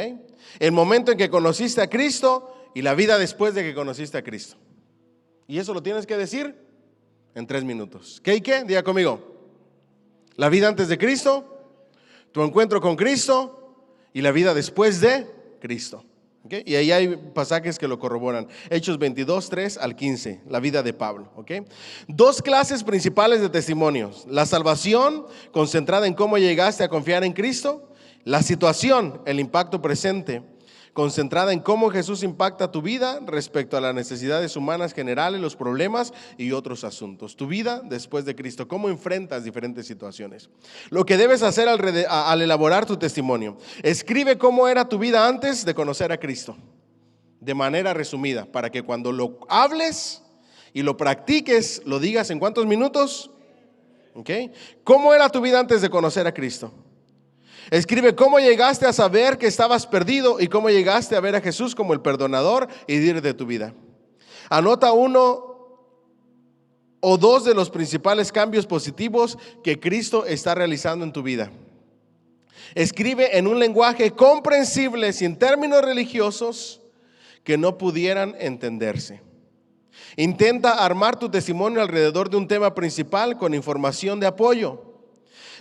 el momento en que conociste a Cristo y la vida después de que conociste a Cristo. Y eso lo tienes que decir en 3 minutos. ¿Qué y qué? Diga conmigo. La vida antes de Cristo, tu encuentro con Cristo y la vida después de Cristo. ¿Okay? Y ahí hay pasajes que lo corroboran. Hechos 22, 3 al 15, la vida de Pablo. ¿Okay? 2 clases principales de testimonios. La salvación, concentrada en cómo llegaste a confiar en Cristo. La situación, el impacto presente concentrada en cómo Jesús impacta tu vida respecto a las necesidades humanas generales, los problemas y otros asuntos. Tu vida después de Cristo, cómo enfrentas diferentes situaciones. Lo que debes hacer al elaborar tu testimonio: escribe cómo era tu vida antes de conocer a Cristo, de manera resumida, para que cuando lo hables y lo practiques, lo digas en ¿cuántos minutos? ¿Okay? ¿Cómo era tu vida antes de conocer a Cristo? Escribe cómo llegaste a saber que estabas perdido y cómo llegaste a ver a Jesús como el perdonador y líder de tu vida. Anota 1 o 2 de los principales cambios positivos que Cristo está realizando en tu vida. Escribe en un lenguaje comprensible, sin términos religiosos que no pudieran entenderse. Intenta armar tu testimonio alrededor de un tema principal con información de apoyo.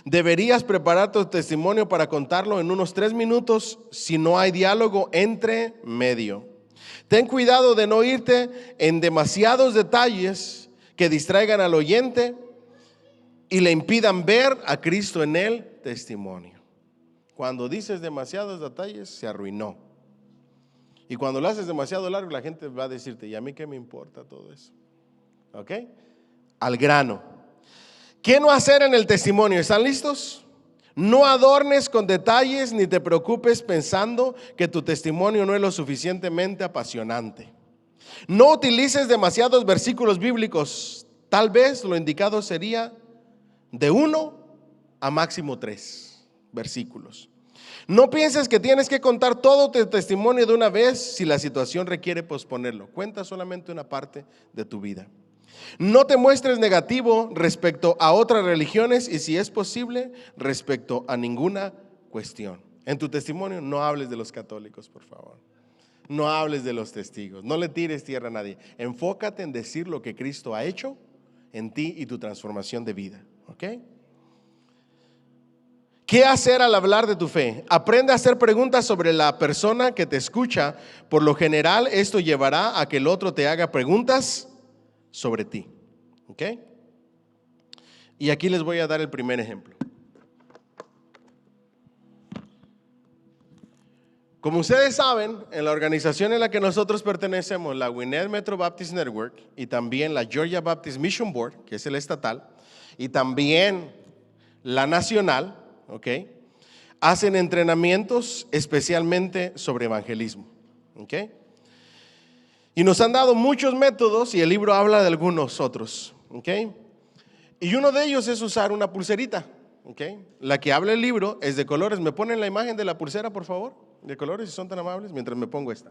Deberías preparar tu testimonio para contarlo en unos 3 minutos si no hay diálogo entre medio. Ten cuidado de no irte en demasiados detalles que distraigan al oyente y le impidan ver a Cristo en el testimonio. Cuando dices demasiados detalles, se arruinó. Y cuando lo haces demasiado largo, la gente va a decirte: ¿y a mí qué me importa todo eso? ¿Ok? Al grano. ¿Qué no hacer en el testimonio? ¿Están listos? No adornes con detalles ni te preocupes pensando que tu testimonio no es lo suficientemente apasionante. No utilices demasiados versículos bíblicos. Tal vez lo indicado sería de 1 a máximo 3 versículos. No pienses que tienes que contar todo tu testimonio de una vez si la situación requiere posponerlo. Cuenta solamente una parte de tu vida. No te muestres negativo respecto a otras religiones y, si es posible, respecto a ninguna cuestión. En tu testimonio no hables de los católicos, por favor. No hables de los testigos. No le tires tierra a nadie. Enfócate en decir lo que Cristo ha hecho en ti y tu transformación de vida. ¿Ok? ¿Qué hacer al hablar de tu fe? Aprende a hacer preguntas sobre la persona que te escucha. Por lo general, esto llevará a que el otro te haga preguntas sobre ti. ¿Ok? Y aquí les voy a dar el primer ejemplo. Como ustedes saben, en la organización en la que nosotros pertenecemos, la Gwinnett Metro Baptist Network, y también la Georgia Baptist Mission Board, que es el estatal, y también la nacional, ¿ok?, hacen entrenamientos especialmente sobre evangelismo. ¿Ok? Y nos han dado muchos métodos y el libro habla de algunos otros. ¿Ok? Y uno de ellos es usar una pulserita. ¿Ok? La que habla el libro es de colores. ¿Me ponen la imagen de la pulsera, por favor? De colores, si son tan amables, mientras me pongo esta.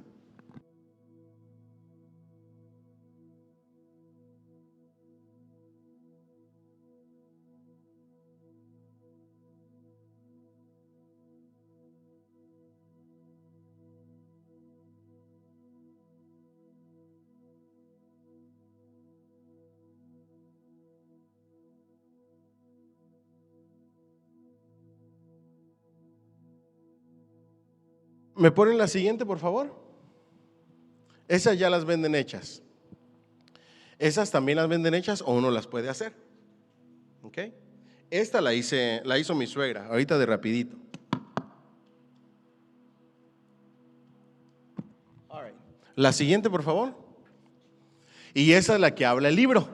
¿Me ponen la siguiente, por favor? Esas ya las venden hechas. Esas también las venden hechas o uno las puede hacer. ¿Ok? Esta la hizo mi suegra, ahorita de rapidito. All right. La siguiente, por favor. Y esa es la que habla el libro.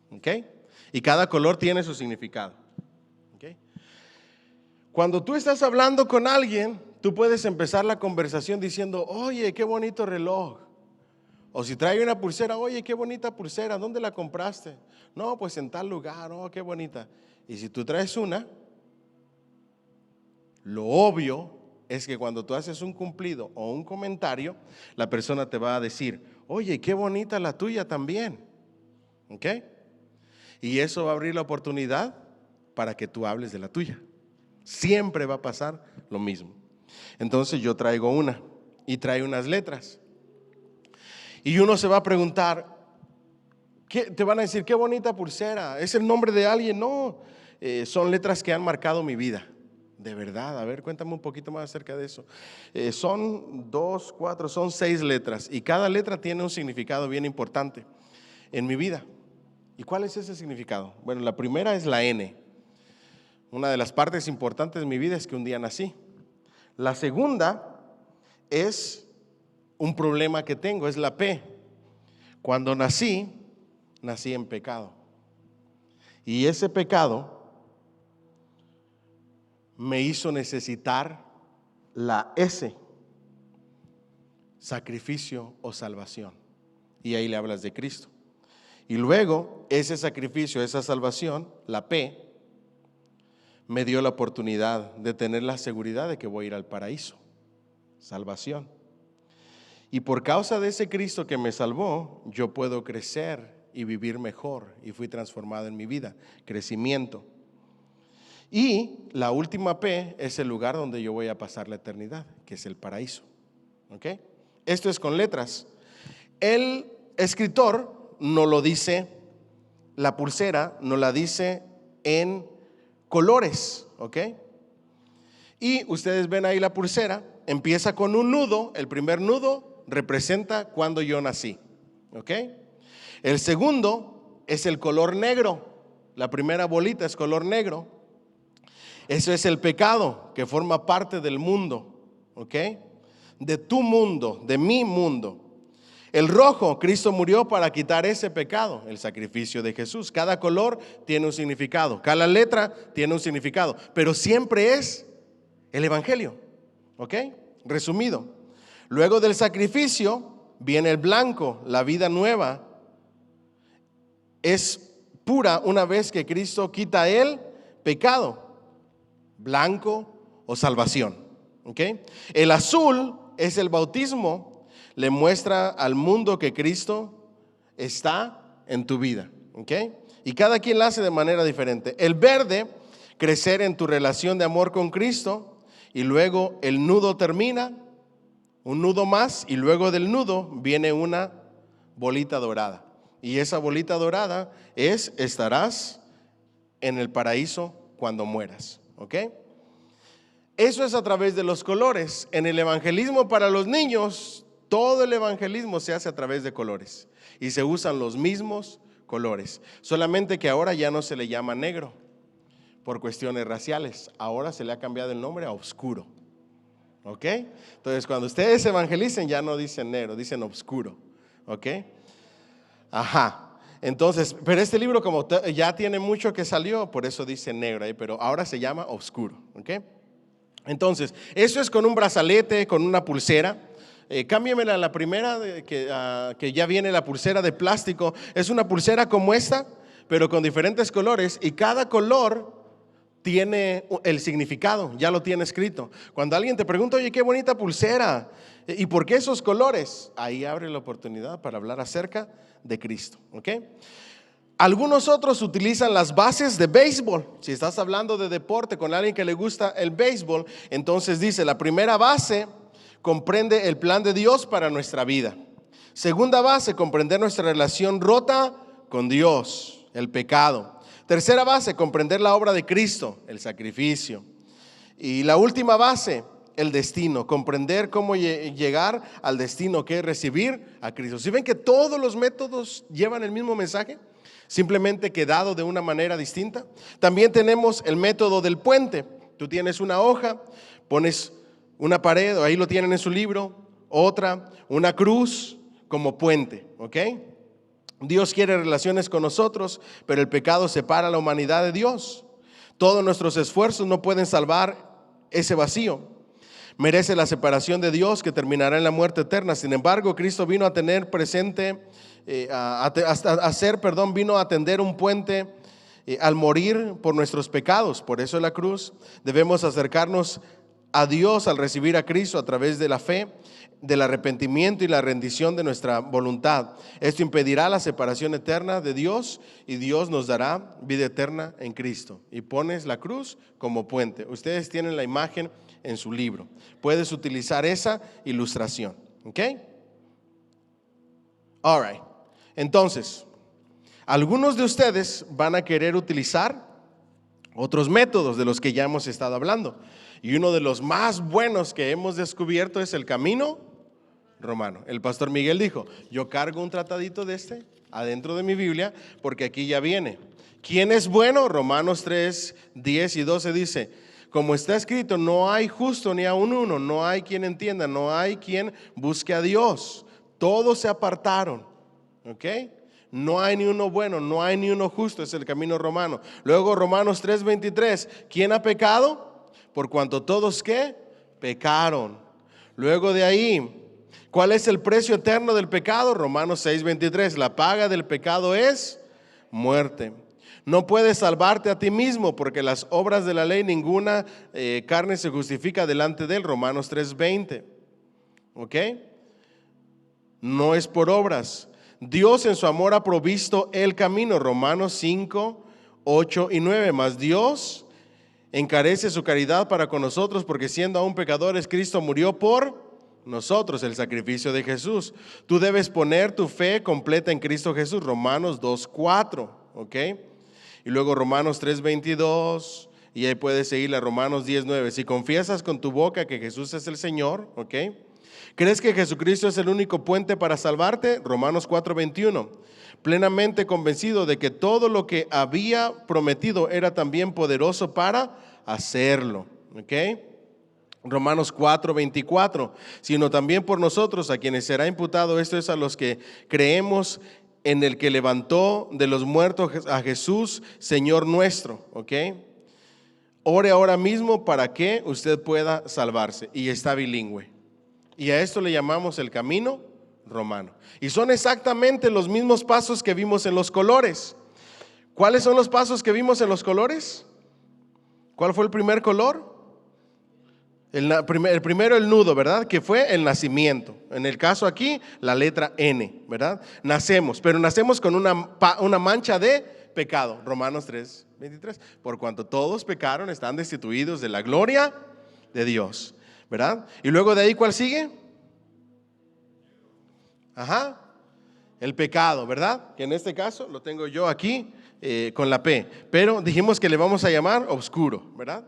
¿Ok? Y cada color tiene su significado. ¿Ok? Cuando tú estás hablando con alguien, tú puedes empezar la conversación diciendo: oye, qué bonito reloj. O si trae una pulsera: oye, qué bonita pulsera, ¿dónde la compraste? No, pues en tal lugar. Oh, qué bonita. Y si tú traes una, lo obvio es que cuando tú haces un cumplido o un comentario, la persona te va a decir: oye, qué bonita la tuya también. ¿Ok? Y eso va a abrir la oportunidad para que tú hables de la tuya. Siempre va a pasar lo mismo. Entonces yo traigo una y trae unas letras. Y uno se va a preguntar, te van a decir: qué bonita pulsera, ¿es el nombre de alguien? No, son letras que han marcado mi vida. De verdad, a ver, cuéntame un poquito más acerca de eso. Son 2, 4, son 6 letras y cada letra tiene un significado bien importante en mi vida. ¿Y cuál es ese significado? Bueno, la primera es la N. Una de las partes importantes de mi vida es que un día nací. La segunda es un problema que tengo, es la P. Cuando nací en pecado. Y ese pecado me hizo necesitar la S, sacrificio o salvación. Y ahí le hablas de Cristo. Y luego ese sacrificio, esa salvación, la P, me dio la oportunidad de tener la seguridad de que voy a ir al paraíso. Salvación. Y por causa de ese Cristo que me salvó, yo puedo crecer y vivir mejor. Y fui transformado en mi vida. Crecimiento. Y la última P es el lugar donde yo voy a pasar la eternidad, que es el paraíso. ¿Ok? Esto es con letras. El escritor no lo dice, la pulsera no la dice en colores. ¿Ok? Y ustedes ven ahí la pulsera, empieza con un nudo. El primer nudo representa cuando yo nací. ¿Ok? El segundo es el color negro. La primera bolita es color negro. Eso es el pecado que forma parte del mundo. ¿Ok? De tu mundo, de mi mundo. El rojo, Cristo murió para quitar ese pecado, el sacrificio de Jesús. Cada color tiene un significado, cada letra tiene un significado, pero siempre es el evangelio. ¿Ok? Resumido. Luego del sacrificio viene el blanco, la vida nueva. Es pura una vez que Cristo quita el pecado, blanco o salvación. ¿Ok? El azul es el bautismo. Le muestra al mundo que Cristo está en tu vida. ¿Ok? Y cada quien lo hace de manera diferente. El verde, crecer en tu relación de amor con Cristo. Y luego el nudo termina, un nudo más, y luego del nudo viene una bolita dorada. Y esa bolita dorada estarás en el paraíso cuando mueras. ¿Ok? Eso es a través de los colores. En el evangelismo para los niños, todo el evangelismo se hace a través de colores y se usan los mismos colores. Solamente que ahora ya no se le llama negro por cuestiones raciales. Ahora se le ha cambiado el nombre a oscuro. ¿Ok? Entonces, cuando ustedes evangelicen ya no dicen negro, dicen oscuro. ¿Ok? Ajá. Entonces, pero este libro como ya tiene mucho que salió, por eso dice negro ahí, pero ahora se llama oscuro. ¿Ok? Entonces, eso es con un brazalete, con una pulsera. Cámbiamela a la primera, que ya viene la pulsera de plástico. Es una pulsera como esta, pero con diferentes colores, y cada color tiene el significado, ya lo tiene escrito. Cuando alguien te pregunta, oye, qué bonita pulsera, ¿y por qué esos colores? Ahí abre la oportunidad para hablar acerca de Cristo. ¿Ok? Algunos otros utilizan las bases de béisbol. Si estás hablando de deporte con alguien que le gusta el béisbol, entonces dice, la primera base comprende el plan de Dios para nuestra vida. Segunda base, comprender nuestra relación rota con Dios, el pecado. Tercera base, comprender la obra de Cristo, el sacrificio. Y la última base, el destino, comprender cómo llegar al destino, que es recibir a Cristo. ¿Sí ven que todos los métodos llevan el mismo mensaje? Simplemente que dado de una manera distinta. También tenemos el método del puente. Tú tienes una hoja, pones una pared, ahí lo tienen en su libro, otra, una cruz como puente. ¿Ok? Dios quiere relaciones con nosotros, pero el pecado separa a la humanidad de Dios. Todos nuestros esfuerzos no pueden salvar ese vacío. Merece la separación de Dios, que terminará en la muerte eterna. Sin embargo, Cristo vino a tener presente, vino a tender un puente al morir por nuestros pecados. Por eso en la cruz debemos acercarnos a Dios al recibir a Cristo a través de la fe, del arrepentimiento y la rendición de nuestra voluntad. Esto impedirá la separación eterna de Dios, y Dios nos dará vida eterna en Cristo. Y pones la cruz como puente. Ustedes tienen la imagen en su libro. Puedes utilizar esa ilustración. ¿Ok? All right. Entonces, algunos de ustedes van a querer utilizar otros métodos de los que ya hemos estado hablando. Y uno de los más buenos que hemos descubierto es el camino romano. El pastor Miguel dijo, yo cargo un tratadito de este adentro de mi Biblia, porque aquí ya viene. ¿Quién es bueno? Romanos 3, 10 y 12 dice, como está escrito, no hay justo ni aun uno, no hay quien entienda, no hay quien busque a Dios. Todos se apartaron, ¿ok? No hay ni uno bueno, no hay ni uno justo, es el camino romano. Luego Romanos 3:23, ¿quién ha pecado? Por cuanto todos, ¿qué? Pecaron. Luego de ahí, ¿cuál es el precio eterno del pecado? Romanos 6:23, la paga del pecado es muerte. No puedes salvarte a ti mismo, porque las obras de la ley, ninguna carne se justifica delante de él. Romanos 3:20, ¿ok? No es por obras. Dios en su amor ha provisto el camino. Romanos 5:8 y 9. Mas Dios encarece su caridad para con nosotros, porque siendo aún pecadores, Cristo murió por nosotros, el sacrificio de Jesús. Tú debes poner tu fe completa en Cristo Jesús. Romanos 2:4, ¿ok? Y luego Romanos 3:22, y ahí puedes seguirle a Romanos 10:9. Si confiesas con tu boca que Jesús es el Señor, ¿ok? ¿Crees que Jesucristo es el único puente para salvarte? Romanos 4:21. Plenamente convencido de que todo lo que había prometido era también poderoso para hacerlo, ¿ok? Romanos 4:24. Sino también por nosotros, a quienes será imputado, esto es a los que creemos en el que levantó de los muertos a Jesús, Señor nuestro, ¿ok? Ore ahora mismo para que usted pueda salvarse, y está bilingüe. Y a esto le llamamos el camino romano. Y son exactamente los mismos pasos que vimos en los colores. ¿Cuáles son los pasos que vimos en los colores? ¿Cuál fue el primer color? El primero, el nudo, ¿verdad? Que fue el nacimiento. En el caso aquí, la letra N, ¿verdad? Nacemos, pero nacemos con una mancha de pecado. Romanos 3:23. Por cuanto todos pecaron, están destituidos de la gloria de Dios, ¿verdad? Y luego de ahí, ¿cuál sigue? Ajá, el pecado, ¿verdad? Que en este caso lo tengo yo aquí con la P, pero dijimos que le vamos a llamar oscuro, ¿verdad?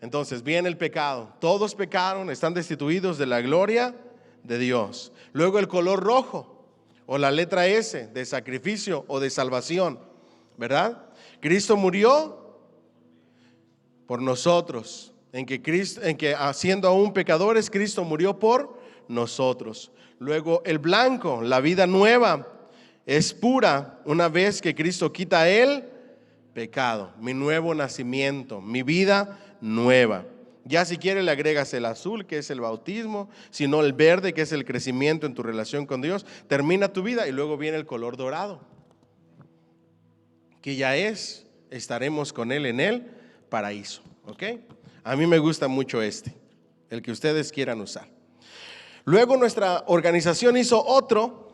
Entonces viene el pecado. Todos pecaron, están destituidos de la gloria de Dios. Luego el color rojo o la letra S de sacrificio o de salvación, ¿verdad? Cristo murió por nosotros. En que siendo aún pecadores, Cristo murió por nosotros. Luego el blanco, la vida nueva, es pura una vez que Cristo quita el pecado. Mi nuevo nacimiento, mi vida nueva. Ya si quiere le agregas el azul, que es el bautismo, si no el verde, que es el crecimiento en tu relación con Dios. Termina tu vida y luego viene el color dorado, que ya estaremos con Él en el paraíso, ¿ok? A mí me gusta mucho el que ustedes quieran usar. Luego nuestra organización hizo otro,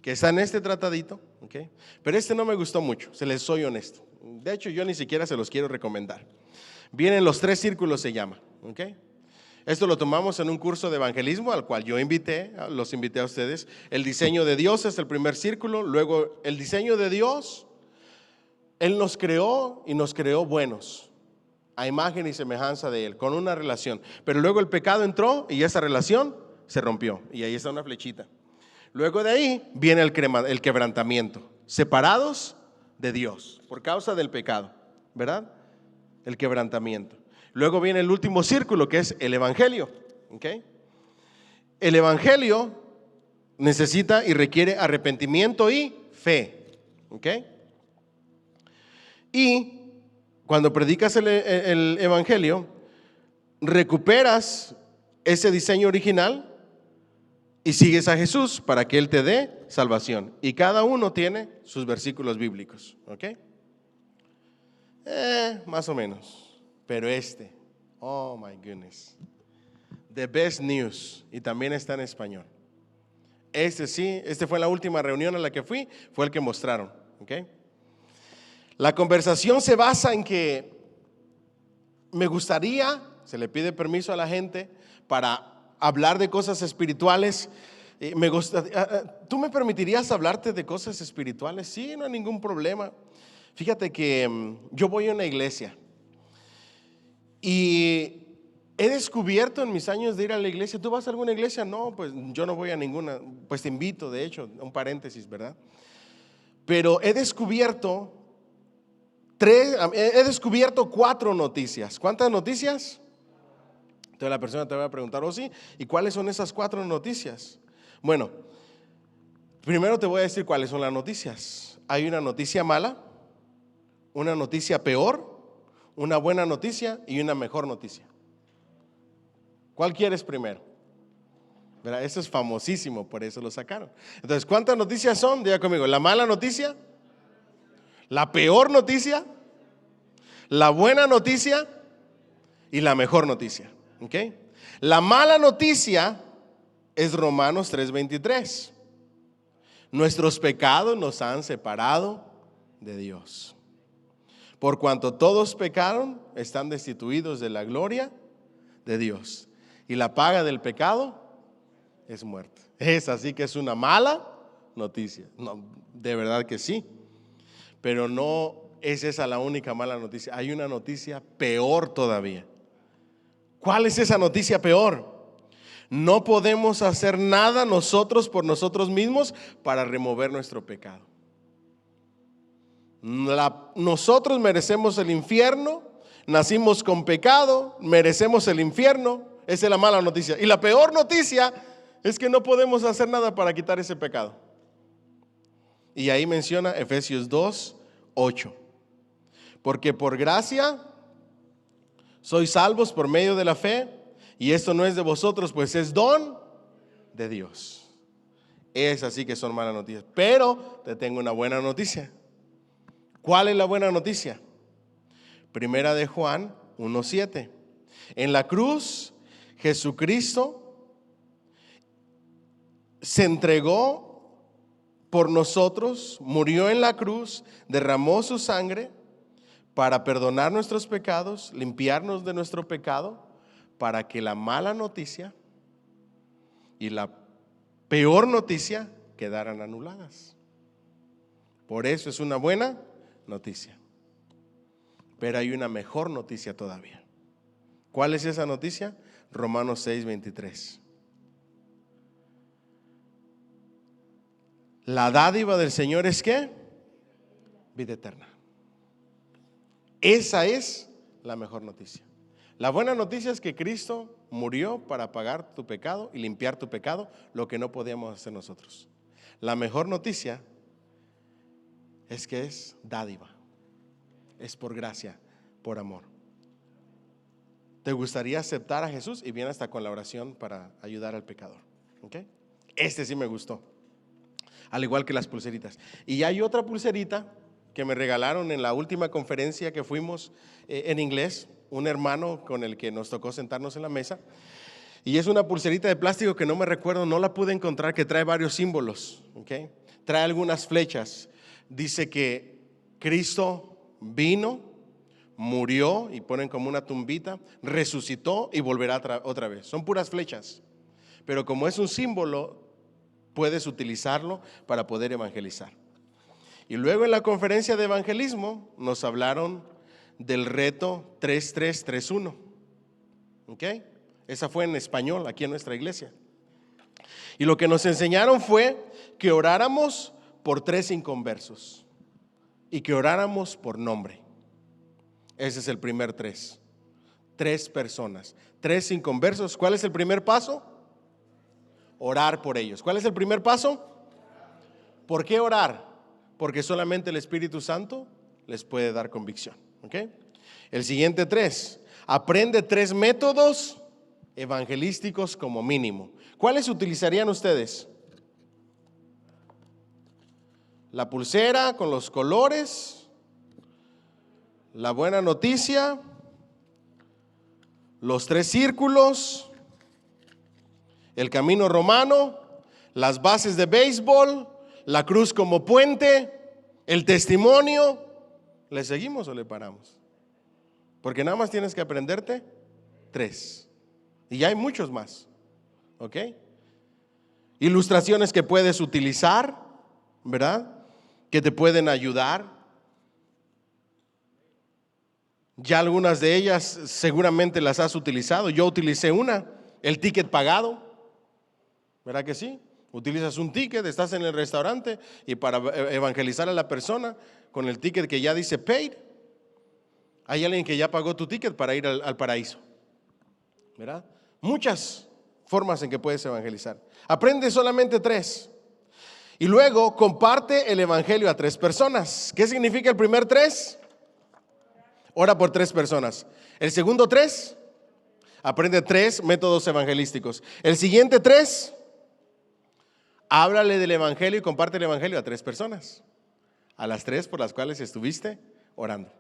que está en este tratadito, ¿ok? Pero no me gustó mucho, se les soy honesto. De hecho, yo ni siquiera se los quiero recomendar. Vienen los 3 círculos, se llama, ¿ok? Esto lo tomamos en un curso de evangelismo al cual yo los invité a ustedes. El diseño de Dios es el primer círculo. Luego el diseño de Dios, Él nos creó y nos creó buenos, a imagen y semejanza de Él, con una relación. Pero luego el pecado entró y esa relación se rompió. Y ahí está una flechita. Luego de ahí viene el quebrantamiento, separados de Dios por causa del pecado, ¿verdad? El quebrantamiento. Luego viene el último círculo, que es el evangelio, ¿ok? El evangelio necesita y requiere arrepentimiento y fe, ¿ok? Y cuando predicas el evangelio, recuperas ese diseño original y sigues a Jesús para que Él te dé salvación. Y cada uno tiene sus versículos bíblicos, ¿ok? Más o menos. Pero oh my goodness, the best news, y también está en español. Sí, fue la última reunión a la que fui, fue el que mostraron, ¿ok? La conversación se basa en que me gustaría, se le pide permiso a la gente para hablar de cosas espirituales. ¿Tú me permitirías hablarte de cosas espirituales? Sí, no hay ningún problema. Fíjate que yo voy a una iglesia y he descubierto en mis años de ir a la iglesia. ¿Tú vas a alguna iglesia? No, pues yo no voy a ninguna. Pues te invito, de hecho, un paréntesis, ¿verdad? Pero he descubierto he descubierto 4 noticias. ¿Cuántas noticias? Entonces la persona te va a preguntar, oh sí, ¿y cuáles son esas 4 noticias? Bueno, primero te voy a decir cuáles son las noticias. Hay una noticia mala, una noticia peor, una buena noticia y una mejor noticia. ¿Cuál quieres primero? ¿Verdad? Eso es famosísimo, por eso lo sacaron. Entonces, ¿cuántas noticias son? Diga conmigo, la mala noticia, la peor noticia, la buena noticia y la mejor noticia. ¿Ok? La mala noticia es Romanos 3:23. Nuestros pecados nos han separado de Dios. Por cuanto todos pecaron, están destituidos de la gloria de Dios. Y la paga del pecado es muerte. Es así que es una mala noticia. No, de verdad que sí. Pero no es esa la única mala noticia. Hay una noticia peor todavía. ¿Cuál es esa noticia peor? No podemos hacer nada nosotros por nosotros mismos para remover nuestro pecado. Nosotros merecemos el infierno, nacimos con pecado, merecemos el infierno. Esa es la mala noticia. Y la peor noticia es que no podemos hacer nada para quitar ese pecado. Y ahí menciona Efesios 2:8. Porque por gracia sois salvos por medio de la fe, y esto no es de vosotros, pues es don de Dios. Es así que son malas noticias. Pero te tengo una buena noticia. ¿Cuál es la buena noticia? Primera de Juan 1:7. En la cruz, Jesucristo se entregó por nosotros, murió en la cruz, derramó su sangre para perdonar nuestros pecados, limpiarnos de nuestro pecado, para que la mala noticia y la peor noticia quedaran anuladas. Por eso es una buena noticia. Pero hay una mejor noticia todavía. ¿Cuál es esa noticia? Romanos 6:23. La dádiva del Señor es ¿qué? Vida eterna. Esa es la mejor noticia. La buena noticia es que Cristo murió para pagar tu pecado y limpiar tu pecado, lo que no podíamos hacer nosotros. La mejor noticia es que es dádiva, es por gracia, por amor. ¿Te gustaría aceptar a Jesús? Y viene hasta con la oración para ayudar al pecador. ¿Okay? Este sí me gustó, al igual que las pulseritas. Y hay otra pulserita que me regalaron en la última conferencia que fuimos en inglés, un hermano con el que nos tocó sentarnos en la mesa. Y es una pulserita de plástico que no me recuerdo, no la pude encontrar, que trae varios símbolos. ¿Okay? Trae algunas flechas. Dice que Cristo vino, murió, y ponen como una tumbita, resucitó y volverá otra vez. Son puras flechas. Pero como es un símbolo, puedes utilizarlo para poder evangelizar. Y luego en la conferencia de evangelismo nos hablaron del reto 3331. ¿Ok? Esa fue en español aquí en nuestra iglesia. Y lo que nos enseñaron fue que oráramos por 3 inconversos y que oráramos por nombre. Ese es el primer 3. 3 personas, 3 inconversos. ¿Cuál es el primer paso? Orar por ellos. ¿Cuál es el primer paso? ¿Por qué orar? Porque solamente el Espíritu Santo les puede dar convicción. ¿Okay? El siguiente 3. Aprende 3 métodos evangelísticos como mínimo. ¿Cuáles utilizarían ustedes? La pulsera con los colores, la buena noticia, los 3 círculos, el camino romano, las bases de béisbol, la cruz como puente, el testimonio. ¿Le seguimos o le paramos? Porque nada más tienes que aprenderte 3. Y ya hay muchos más. ¿Ok? Ilustraciones que puedes utilizar, ¿verdad? Que te pueden ayudar. Ya algunas de ellas seguramente las has utilizado. Yo utilicé una, el ticket pagado. ¿Verdad que sí? Utilizas un ticket, estás en el restaurante y para evangelizar a la persona con el ticket que ya dice paid, Hay alguien que ya pagó tu ticket para ir al paraíso, ¿verdad? Muchas formas en que puedes evangelizar. Aprende solamente 3. Y luego comparte el evangelio a 3 personas. ¿Qué significa el primer 3? Ora por 3 personas. El segundo 3, aprende 3 métodos evangelísticos. El siguiente 3, háblale del evangelio y comparte el evangelio a 3 personas. A las 3 por las cuales estuviste orando.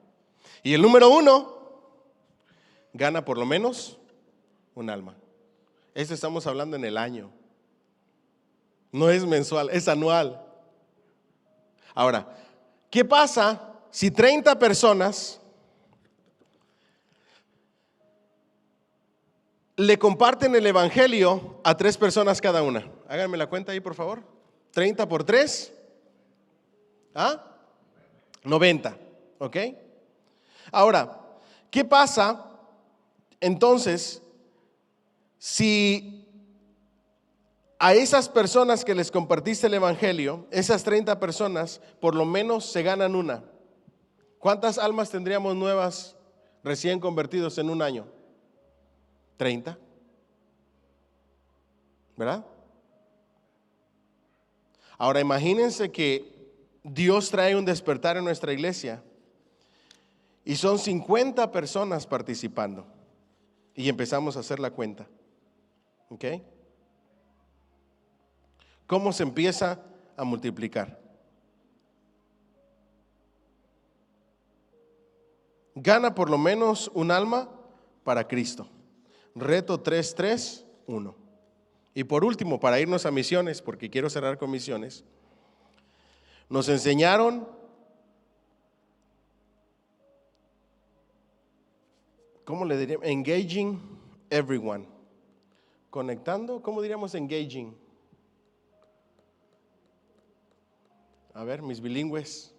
Y el número 1, gana por lo menos un alma. Esto estamos hablando en el año. No es mensual, es anual. Ahora, ¿qué pasa si 30 personas le comparten el evangelio a 3 personas cada una? Háganme la cuenta ahí, por favor. 30 por 3. 90. ¿Ok? Ahora, ¿qué pasa entonces si a esas personas que les compartiste el evangelio, esas 30 personas, por lo menos se ganan una? ¿Cuántas almas tendríamos nuevas recién convertidos en un año? 30. ¿Verdad? Ahora imagínense que Dios trae un despertar en nuestra iglesia y son 50 personas participando y empezamos a hacer la cuenta. ¿Ok? ¿Cómo se empieza a multiplicar? Gana por lo menos un alma para Cristo. Reto 3-3-1. Y por último, para irnos a misiones, porque quiero cerrar con misiones, nos enseñaron ¿cómo le diríamos? Engaging everyone. Conectando, ¿cómo diríamos engaging? A ver, mis bilingües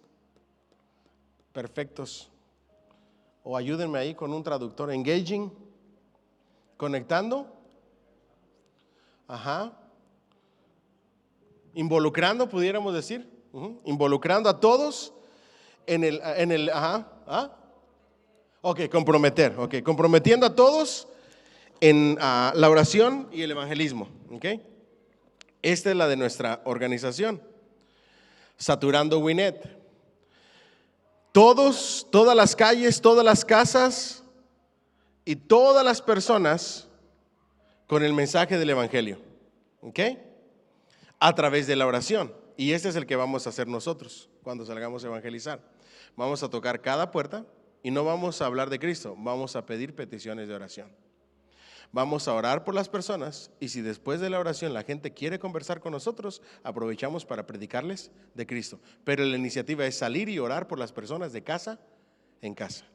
perfectos. O ayúdenme ahí con un traductor. Engaging, conectando. Ajá. Involucrando, pudiéramos decir. Involucrando a todos en el Ok, comprometer. Ok, comprometiendo a todos en la oración y el evangelismo. Ok. Esta es la de nuestra organización. Saturando Winnet. Todas las calles, todas las casas y todas las personas con el mensaje del evangelio. ¿Ok? A través de la oración. Y este es el que vamos a hacer nosotros cuando salgamos a evangelizar. Vamos a tocar cada puerta y no vamos a hablar de Cristo, vamos a pedir peticiones de oración. Vamos a orar por las personas y si después de la oración la gente quiere conversar con nosotros, aprovechamos para predicarles de Cristo. Pero la iniciativa es salir y orar por las personas de casa en casa.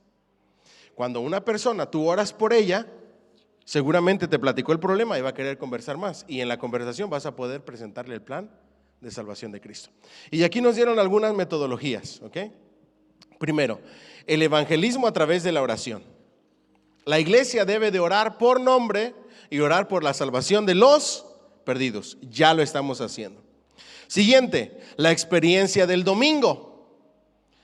Cuando una persona, tú oras por ella, seguramente te platicó el problema y va a querer conversar más. Y en la conversación vas a poder presentarle el plan de salvación de Cristo. Y aquí nos dieron algunas metodologías, ¿ok? Primero, el evangelismo a través de la oración. La iglesia debe de orar por nombre y orar por la salvación de los perdidos. Ya lo estamos haciendo. Siguiente, la experiencia del domingo.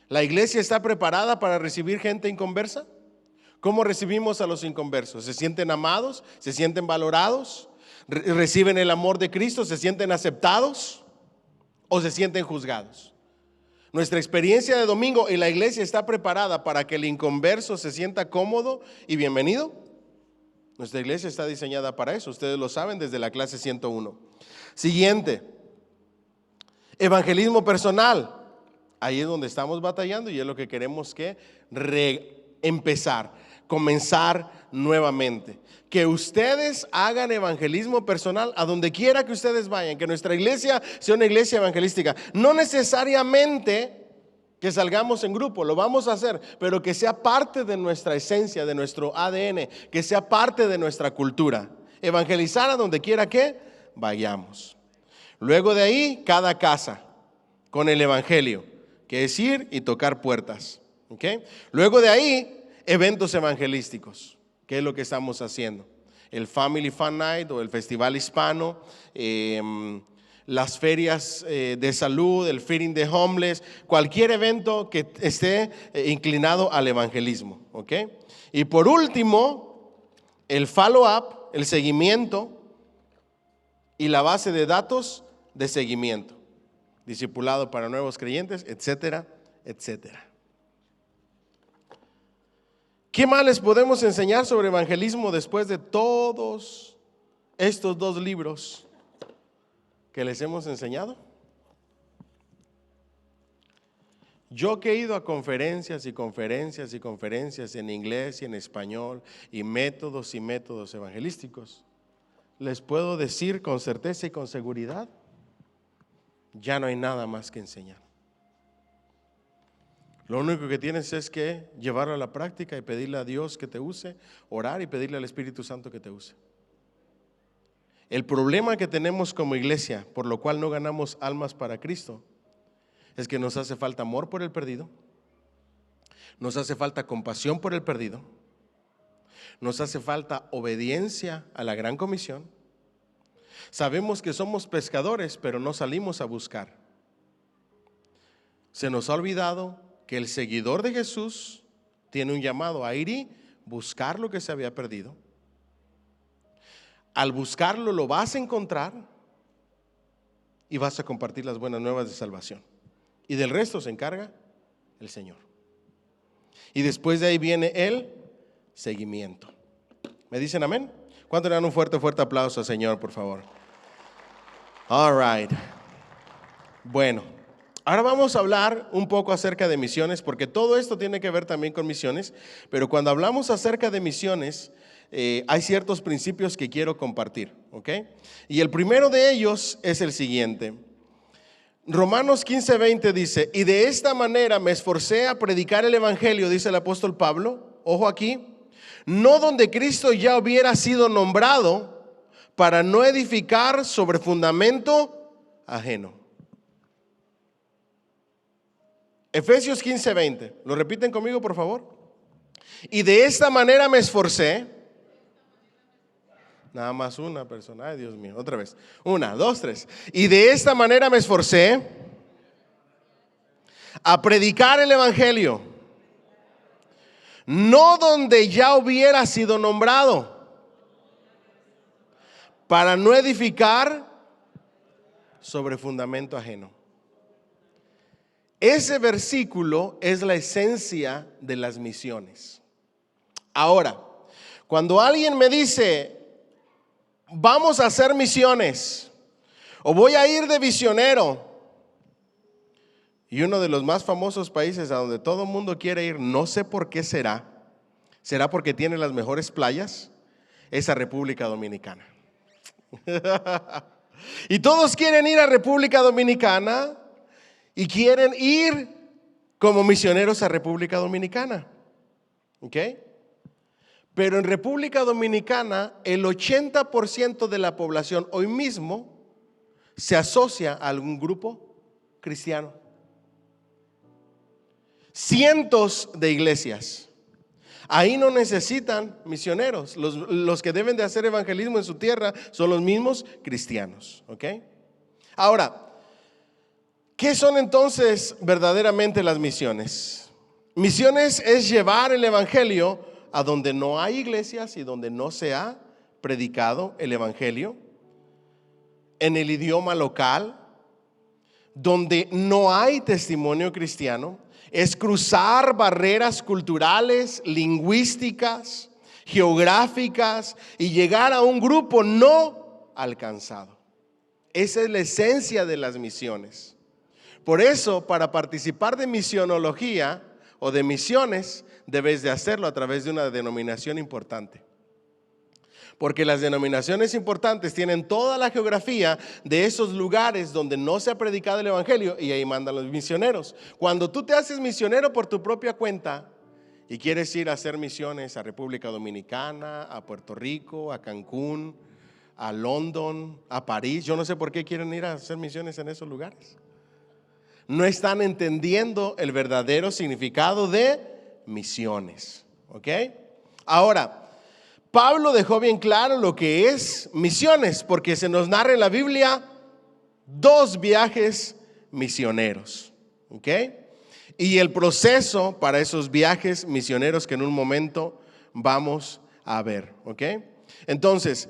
¿La iglesia está preparada para recibir gente inconversa? ¿Cómo recibimos a los inconversos? ¿Se sienten amados? ¿Se sienten valorados? ¿Reciben el amor de Cristo? ¿Se sienten aceptados? ¿O se sienten juzgados? Nuestra experiencia de domingo y la iglesia está preparada para que el inconverso se sienta cómodo y bienvenido. Nuestra iglesia está diseñada para eso, ustedes lo saben desde la clase 101. Siguiente, evangelismo personal. Ahí es donde estamos batallando y es lo que queremos que comenzar nuevamente. Que ustedes hagan evangelismo personal a donde quiera que ustedes vayan, que nuestra iglesia sea una iglesia evangelística. No necesariamente que salgamos en grupo, lo vamos a hacer, pero que sea parte de nuestra esencia, de nuestro ADN, que sea parte de nuestra cultura. Evangelizar a donde quiera que vayamos. Luego de ahí, cada casa con el evangelio, que es ir y tocar puertas. ¿Okay? Luego de ahí, eventos evangelísticos. ¿Qué es lo que estamos haciendo? El Family Fun Night o el Festival Hispano, las ferias de salud, el feeding de homeless, cualquier evento que esté inclinado al evangelismo, ¿ok? Y por último, el follow-up, el seguimiento y la base de datos de seguimiento, discipulado para nuevos creyentes, etcétera, etcétera. ¿Qué más les podemos enseñar sobre evangelismo después de todos estos 2 libros que les hemos enseñado? Yo que he ido a conferencias y conferencias y conferencias en inglés y en español y métodos evangelísticos, les puedo decir con certeza y con seguridad, ya no hay nada más que enseñar. Lo único que tienes es que llevarlo a la práctica y pedirle a Dios que te use, orar y pedirle al Espíritu Santo que te use. El problema que tenemos como iglesia, por lo cual no ganamos almas para Cristo, es que nos hace falta amor por el perdido, nos hace falta compasión por el perdido, nos hace falta obediencia a la gran comisión. Sabemos que somos pescadores, pero no salimos a buscar. Se nos ha olvidado que el seguidor de Jesús tiene un llamado a ir y buscar lo que se había perdido. Al buscarlo lo vas a encontrar y vas a compartir las buenas nuevas de salvación. Y del resto se encarga el Señor. Y después de ahí viene el seguimiento. ¿Me dicen amén? ¿Cuánto le dan un fuerte aplauso al Señor, por favor? All right. Bueno, ahora vamos a hablar un poco acerca de misiones, porque todo esto tiene que ver también con misiones, pero cuando hablamos acerca de misiones, hay ciertos principios que quiero compartir, ¿ok? Y el primero de ellos es el siguiente. Romanos 15:20 dice, y de esta manera me esforcé a predicar el evangelio, dice el apóstol Pablo, ojo aquí, no donde Cristo ya hubiera sido nombrado, para no edificar sobre fundamento ajeno. Efesios 15:20, ¿lo repiten conmigo por favor? Y de esta manera me esforcé. Nada más una persona, ay Dios mío, otra vez, 1, 2, 3. Y de esta manera me esforcé a predicar el evangelio, no donde ya hubiera sido nombrado, para no edificar sobre fundamento ajeno. Ese versículo es la esencia de las misiones. Ahora, cuando alguien me dice, vamos a hacer misiones, o voy a ir de misionero, y uno de los más famosos países a donde todo el mundo quiere ir, no sé por qué será porque tiene las mejores playas, es a República Dominicana. Y todos quieren ir a República Dominicana y quieren ir como misioneros a República Dominicana, ¿ok? Pero en República Dominicana el 80% de la población hoy mismo se asocia a algún grupo cristiano. Cientos de iglesias. Ahí no necesitan misioneros. Los que deben de hacer evangelismo en su tierra son los mismos cristianos, ¿ok? Ahora, ¿qué son entonces verdaderamente las misiones? Misiones es llevar el evangelio a donde no hay iglesias y donde no se ha predicado el evangelio, en el idioma local, donde no hay testimonio cristiano. Es cruzar barreras culturales, lingüísticas, geográficas y llegar a un grupo no alcanzado. Esa es la esencia de las misiones. Por eso, para participar de misionología o de misiones, debes de hacerlo a través de una denominación importante. Porque las denominaciones importantes tienen toda la geografía de esos lugares donde no se ha predicado el evangelio y ahí mandan los misioneros. Cuando tú te haces misionero por tu propia cuenta y quieres ir a hacer misiones a República Dominicana, a Puerto Rico, a Cancún, a London, a París, yo no sé por qué quieren ir a hacer misiones en esos lugares. No están entendiendo el verdadero significado de misiones, ¿ok? Ahora, Pablo dejó bien claro lo que es misiones, porque se nos narra en la Biblia 2 viajes misioneros, ¿ok? Y el proceso para esos viajes misioneros que en un momento vamos a ver, ¿ok? Entonces,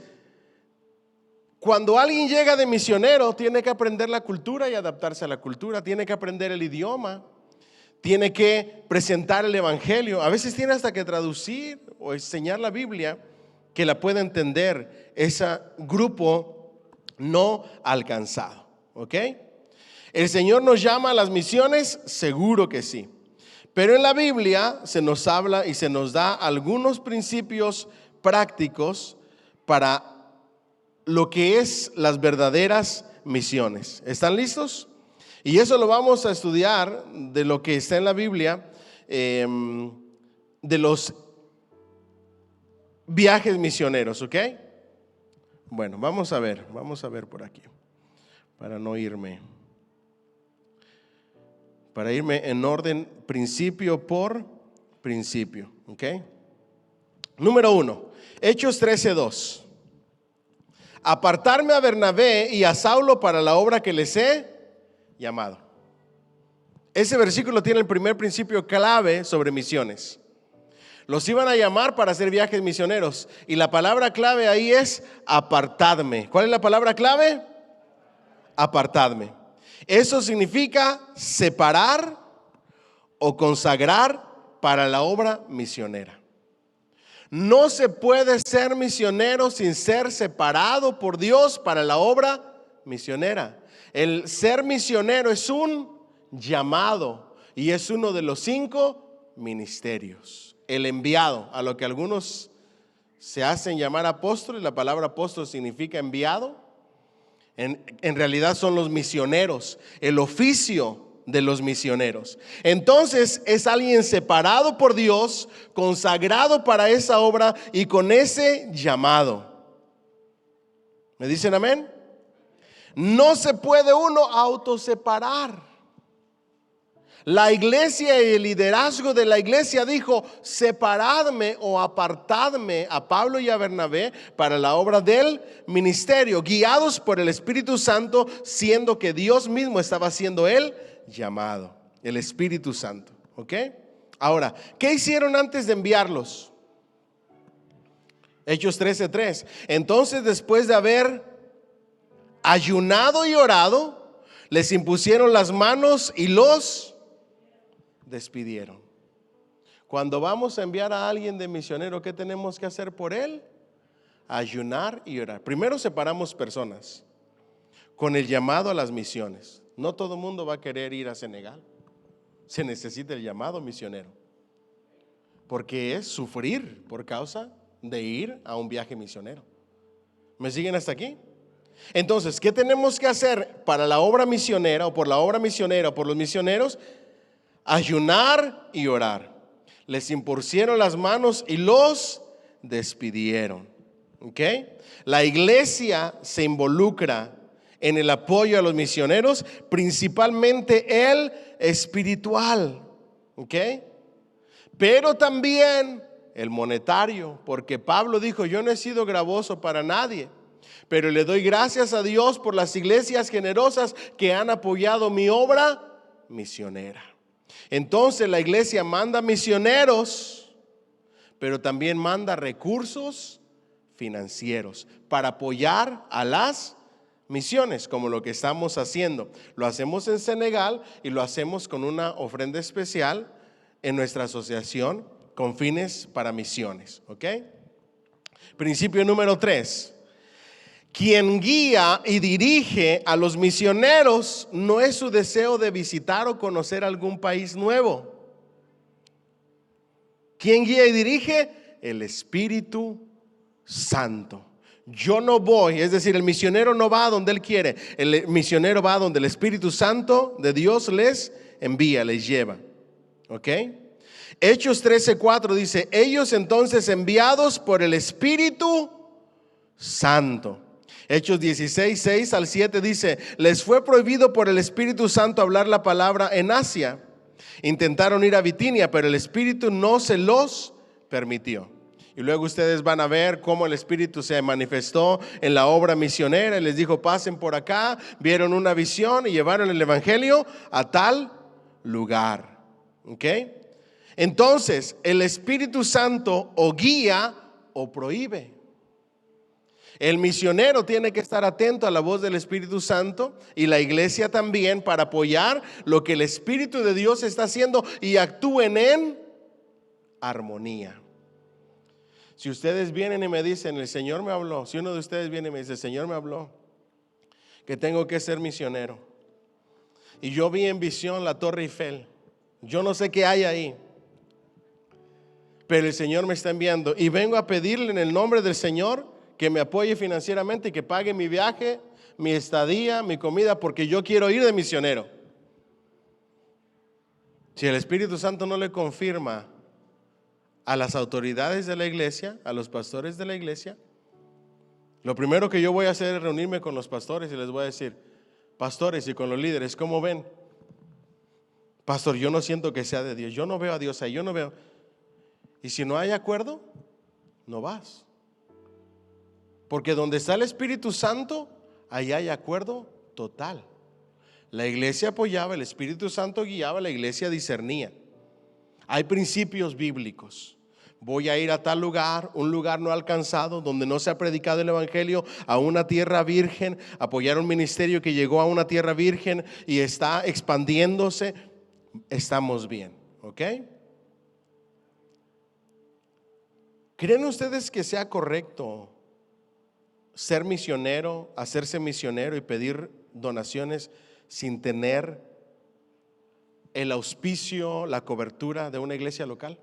cuando alguien llega de misionero, tiene que aprender la cultura y adaptarse a la cultura, tiene que aprender el idioma, tiene que presentar el evangelio, a veces tiene hasta que traducir o enseñar la Biblia que la pueda entender ese grupo no alcanzado, ¿ok? ¿El Señor nos llama a las misiones? Seguro que sí. Pero en la Biblia se nos habla y se nos da algunos principios prácticos para lo que es las verdaderas misiones. ¿Están listos? Y eso lo vamos a estudiar de lo que está en la Biblia, de los viajes misioneros, ¿ok? Bueno, vamos a ver por aquí, para no irme. Para irme en orden principio por principio, ¿ok? Número 1, Hechos 13:2. Apartarme a Bernabé y a Saulo para la obra que les he llamado. Ese versículo tiene el primer principio clave sobre misiones. Los iban a llamar para hacer viajes misioneros y la palabra clave ahí es apartadme. ¿Cuál es la palabra clave? Apartadme. Eso significa separar o consagrar para la obra misionera. No se puede ser misionero sin ser separado por Dios para la obra misionera. El ser misionero es un llamado y es uno de los 5 ministerios. El enviado, a lo que algunos se hacen llamar apóstoles, la palabra apóstol significa enviado. En realidad son los misioneros, el oficio de los misioneros. Entonces es alguien separado por Dios, consagrado para esa obra y con ese llamado. ¿Me dicen amén? No se puede uno autoseparar. La iglesia y el liderazgo de la iglesia dijo: separadme o apartadme a Pablo y a Bernabé para la obra del ministerio, guiados por el Espíritu Santo, siendo que Dios mismo estaba haciendo el llamado, el Espíritu Santo, ¿ok? Ahora, ¿qué hicieron antes de enviarlos? Hechos 13:3. Entonces, después de haber ayunado y orado, les impusieron las manos y los despidieron. Cuando vamos a enviar a alguien de misionero, ¿qué tenemos que hacer por él? Ayunar y orar. Primero separamos personas con el llamado a las misiones. No todo el mundo va a querer ir a Senegal. Se necesita el llamado misionero, porque es sufrir por causa de ir a un viaje misionero. ¿Me siguen hasta aquí? Entonces, ¿qué tenemos que hacer para la obra misionera o por la obra misionera o por los misioneros? Ayunar y orar. Les impusieron las manos y los despidieron. ¿Ok? La iglesia se involucra en el apoyo a los misioneros, principalmente el espiritual. ¿Ok? Pero también el monetario, porque Pablo dijo: yo no he sido gravoso para nadie, pero le doy gracias a Dios por las iglesias generosas que han apoyado mi obra misionera. Entonces la iglesia manda misioneros, pero también manda recursos financieros para apoyar a las misiones, como lo que estamos haciendo. Lo hacemos en Senegal y lo hacemos con una ofrenda especial en nuestra asociación con fines para misiones. ¿Ok? Principio número 3. Quien guía y dirige a los misioneros no es su deseo de visitar o conocer algún país nuevo. ¿Quién guía y dirige? El Espíritu Santo. Yo no voy, es decir, el misionero no va a donde él quiere. El misionero va a donde el Espíritu Santo de Dios les envía, les lleva. ¿Ok? Hechos 13:4 dice: ellos entonces, enviados por el Espíritu Santo. Hechos 16:6 al 7 dice: les fue prohibido por el Espíritu Santo hablar la palabra en Asia. Intentaron ir a Bitinia, pero el Espíritu no se los permitió. Y luego ustedes van a ver cómo el Espíritu se manifestó en la obra misionera y les dijo: pasen por acá. Vieron una visión y llevaron el evangelio a tal lugar. ¿Ok? Entonces, el Espíritu Santo o guía o prohíbe. El misionero tiene que estar atento a la voz del Espíritu Santo, y la iglesia también, para apoyar lo que el Espíritu de Dios está haciendo y actúen en armonía. Si ustedes vienen y me dicen: el Señor me habló, si uno de ustedes viene y me dice: el Señor me habló que tengo que ser misionero, y yo vi en visión la Torre Eiffel, yo no sé qué hay ahí, pero el Señor me está enviando y vengo a pedirle en el nombre del Señor que me apoye financieramente y que pague mi viaje, mi estadía, mi comida, porque yo quiero ir de misionero. Si el Espíritu Santo no le confirma a las autoridades de la iglesia, a los pastores de la iglesia, lo primero que yo voy a hacer es reunirme con los pastores y les voy a decir: pastores, y con los líderes, ¿cómo ven? Pastor, yo no siento que sea de Dios, yo no veo a Dios ahí, yo no veo. Y si no hay acuerdo, no vas. Porque donde está el Espíritu Santo, ahí hay acuerdo total. La iglesia apoyaba, el Espíritu Santo guiaba, la iglesia discernía. Hay principios bíblicos. Voy a ir a tal lugar, un lugar no alcanzado, donde no se ha predicado el evangelio, a una tierra virgen, apoyar un ministerio que llegó a una tierra virgen y está expandiéndose. Estamos bien, ¿ok? ¿Creen ustedes que sea correcto ser misionero, hacerse misionero y pedir donaciones sin tener el auspicio, la cobertura de una iglesia local?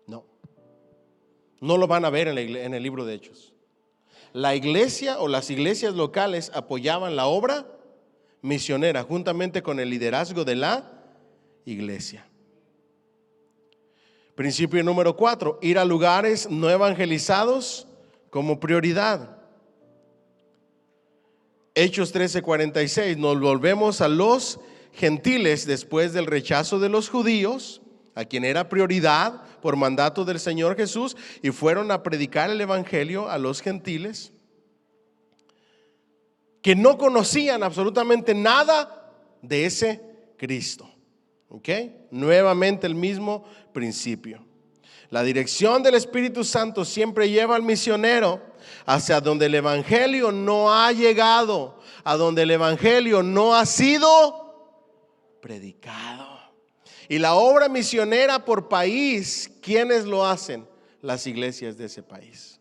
No, no lo van a ver en el libro de Hechos. La iglesia o las iglesias locales apoyaban la obra misionera juntamente con el liderazgo de la iglesia. Principio número 4: ir a lugares no evangelizados como prioridad. Hechos 13:46, nos volvemos a los gentiles después del rechazo de los judíos, a quien era prioridad por mandato del Señor Jesús, y fueron a predicar el evangelio a los gentiles que no conocían absolutamente nada de ese Cristo. ¿Ok? Nuevamente el mismo principio. La dirección del Espíritu Santo siempre lleva al misionero hacia donde el evangelio no ha llegado, a donde el evangelio no ha sido predicado. Y la obra misionera por país, ¿quiénes lo hacen? Las iglesias de ese país.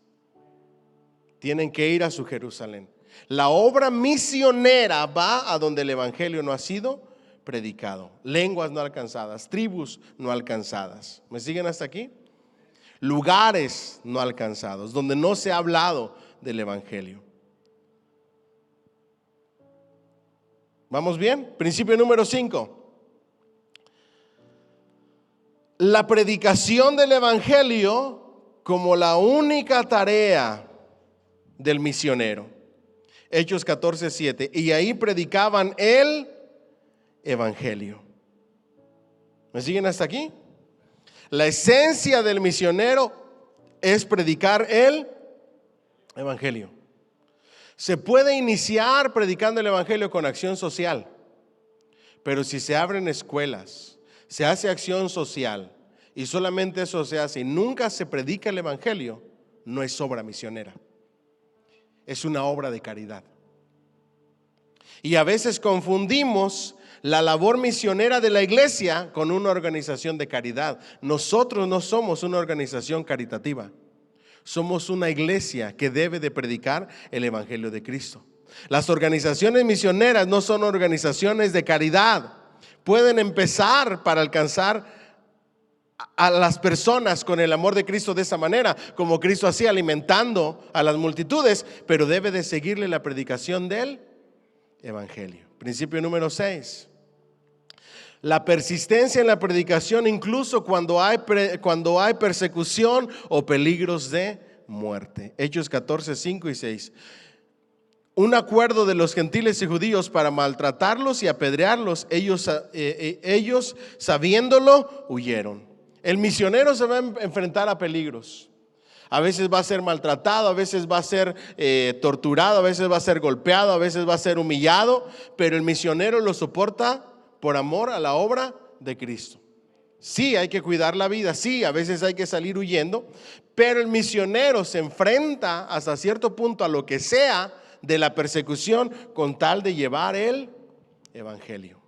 Tienen que ir a su Jerusalén. La obra misionera va a donde el evangelio no ha sido predicado. Lenguas no alcanzadas, tribus no alcanzadas. ¿Me siguen hasta aquí? Lugares no alcanzados, donde no se ha hablado del evangelio. ¿Vamos bien? Principio número 5. La predicación del evangelio como la única tarea del misionero. Hechos 14:7. Y ahí predicaban el evangelio. ¿Me siguen hasta aquí? La esencia del misionero es predicar el evangelio. Se puede iniciar predicando el evangelio con acción social, pero si se abren escuelas, se hace acción social y solamente eso se hace y nunca se predica el evangelio, no es obra misionera, es una obra de caridad. Y a veces confundimos la labor misionera de la iglesia con una organización de caridad. Nosotros no somos una organización caritativa. Somos una iglesia que debe de predicar el evangelio de Cristo. Las organizaciones misioneras no son organizaciones de caridad. Pueden empezar para alcanzar a las personas con el amor de Cristo de esa manera, como Cristo hacía, alimentando a las multitudes, pero debe de seguirle la predicación del evangelio. Principio número 6. La persistencia en la predicación, incluso cuando hay persecución o peligros de muerte. Hechos 14:5 y 6. Un acuerdo de los gentiles y judíos para maltratarlos y apedrearlos. Ellos sabiéndolo, huyeron. El misionero se va a enfrentar a peligros. A veces va a ser maltratado, a veces va a ser torturado, a veces va a ser golpeado, a veces va a ser humillado, pero el misionero lo soporta por amor a la obra de Cristo. Sí, hay que cuidar la vida, sí, a veces hay que salir huyendo, pero el misionero se enfrenta hasta cierto punto a lo que sea de la persecución con tal de llevar el evangelio.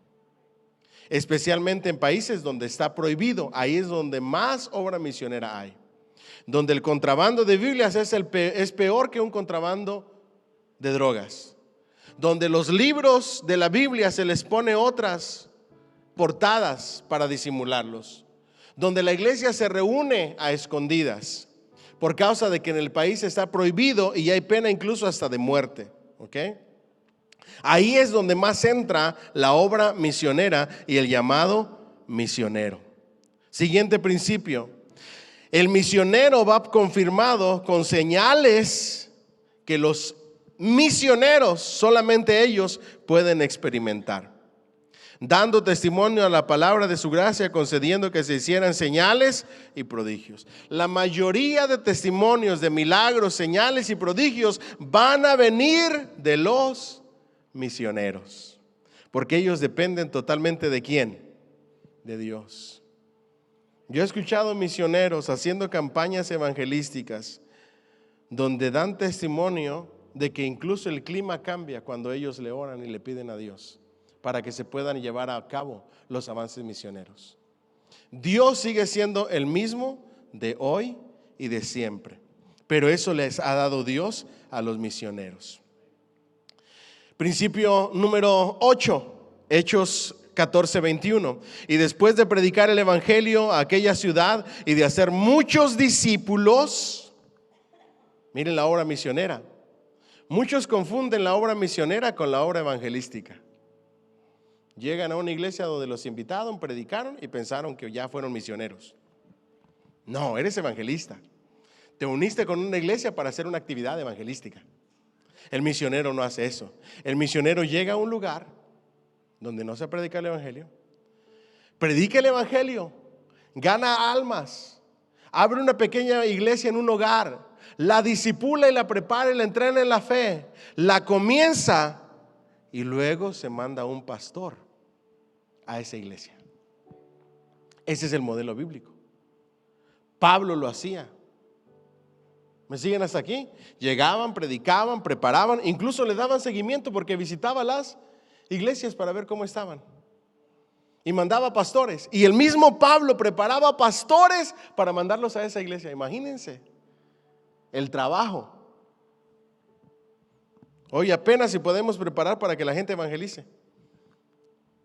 Especialmente en países donde está prohibido, ahí es donde más obra misionera hay. Donde el contrabando de Biblias es peor que un contrabando de drogas. Donde los libros de la Biblia se les pone otras portadas para disimularlos. Donde la iglesia se reúne a escondidas por causa de que en el país está prohibido y hay pena incluso hasta de muerte. ¿Ok? Ahí es donde más entra la obra misionera y el llamado misionero. Siguiente principio. El misionero va confirmado con señales que los misioneros, solamente ellos, pueden experimentar. Dando testimonio a la palabra de su gracia, concediendo que se hicieran señales y prodigios. La mayoría de testimonios de milagros, señales y prodigios van a venir de los misioneros, porque ellos dependen totalmente ¿de quién? De Dios. Yo he escuchado misioneros haciendo campañas evangelísticas donde dan testimonio de que incluso el clima cambia cuando ellos le oran y le piden a Dios para que se puedan llevar a cabo los avances misioneros. Dios sigue siendo el mismo de hoy y de siempre, pero eso les ha dado Dios a los misioneros. Principio número 8, Hechos 14:21. Y después de predicar el evangelio a aquella ciudad y de hacer muchos discípulos, miren la obra misionera. Muchos confunden la obra misionera con la obra evangelística. Llegan a una iglesia donde los invitaron, predicaron y pensaron que ya fueron misioneros. No, eres evangelista. Te uniste con una iglesia para hacer una actividad evangelística. El misionero no hace eso. El misionero llega a un lugar donde no se predica el evangelio, predica el evangelio, gana almas, abre una pequeña iglesia en un hogar, la discipula y la prepara y la entrena en la fe, la comienza y luego se manda un pastor a esa iglesia. Ese es el modelo bíblico. Pablo lo hacía. ¿Me siguen hasta aquí? Llegaban, predicaban, preparaban, incluso le daban seguimiento porque visitaba las iglesias para ver cómo estaban. Y mandaba pastores. Y el mismo Pablo preparaba pastores para mandarlos a esa iglesia. Imagínense el trabajo. Hoy apenas si podemos preparar para que la gente evangelice.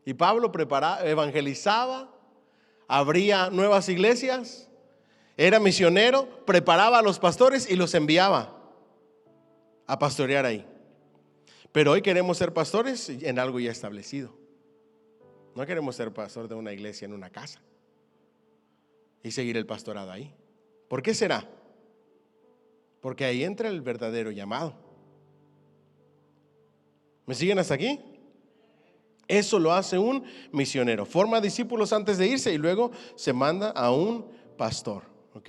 Y Pablo evangelizaba, abría nuevas iglesias, era misionero, preparaba a los pastores y los enviaba a pastorear ahí. Pero hoy queremos ser pastores en algo ya establecido. No queremos ser pastor de una iglesia en una casa y seguir el pastorado ahí. ¿Por qué será? Porque ahí entra el verdadero llamado. ¿Me siguen hasta aquí? Eso lo hace un misionero. Forma discípulos antes de irse y luego se manda a un pastor. ¿Ok?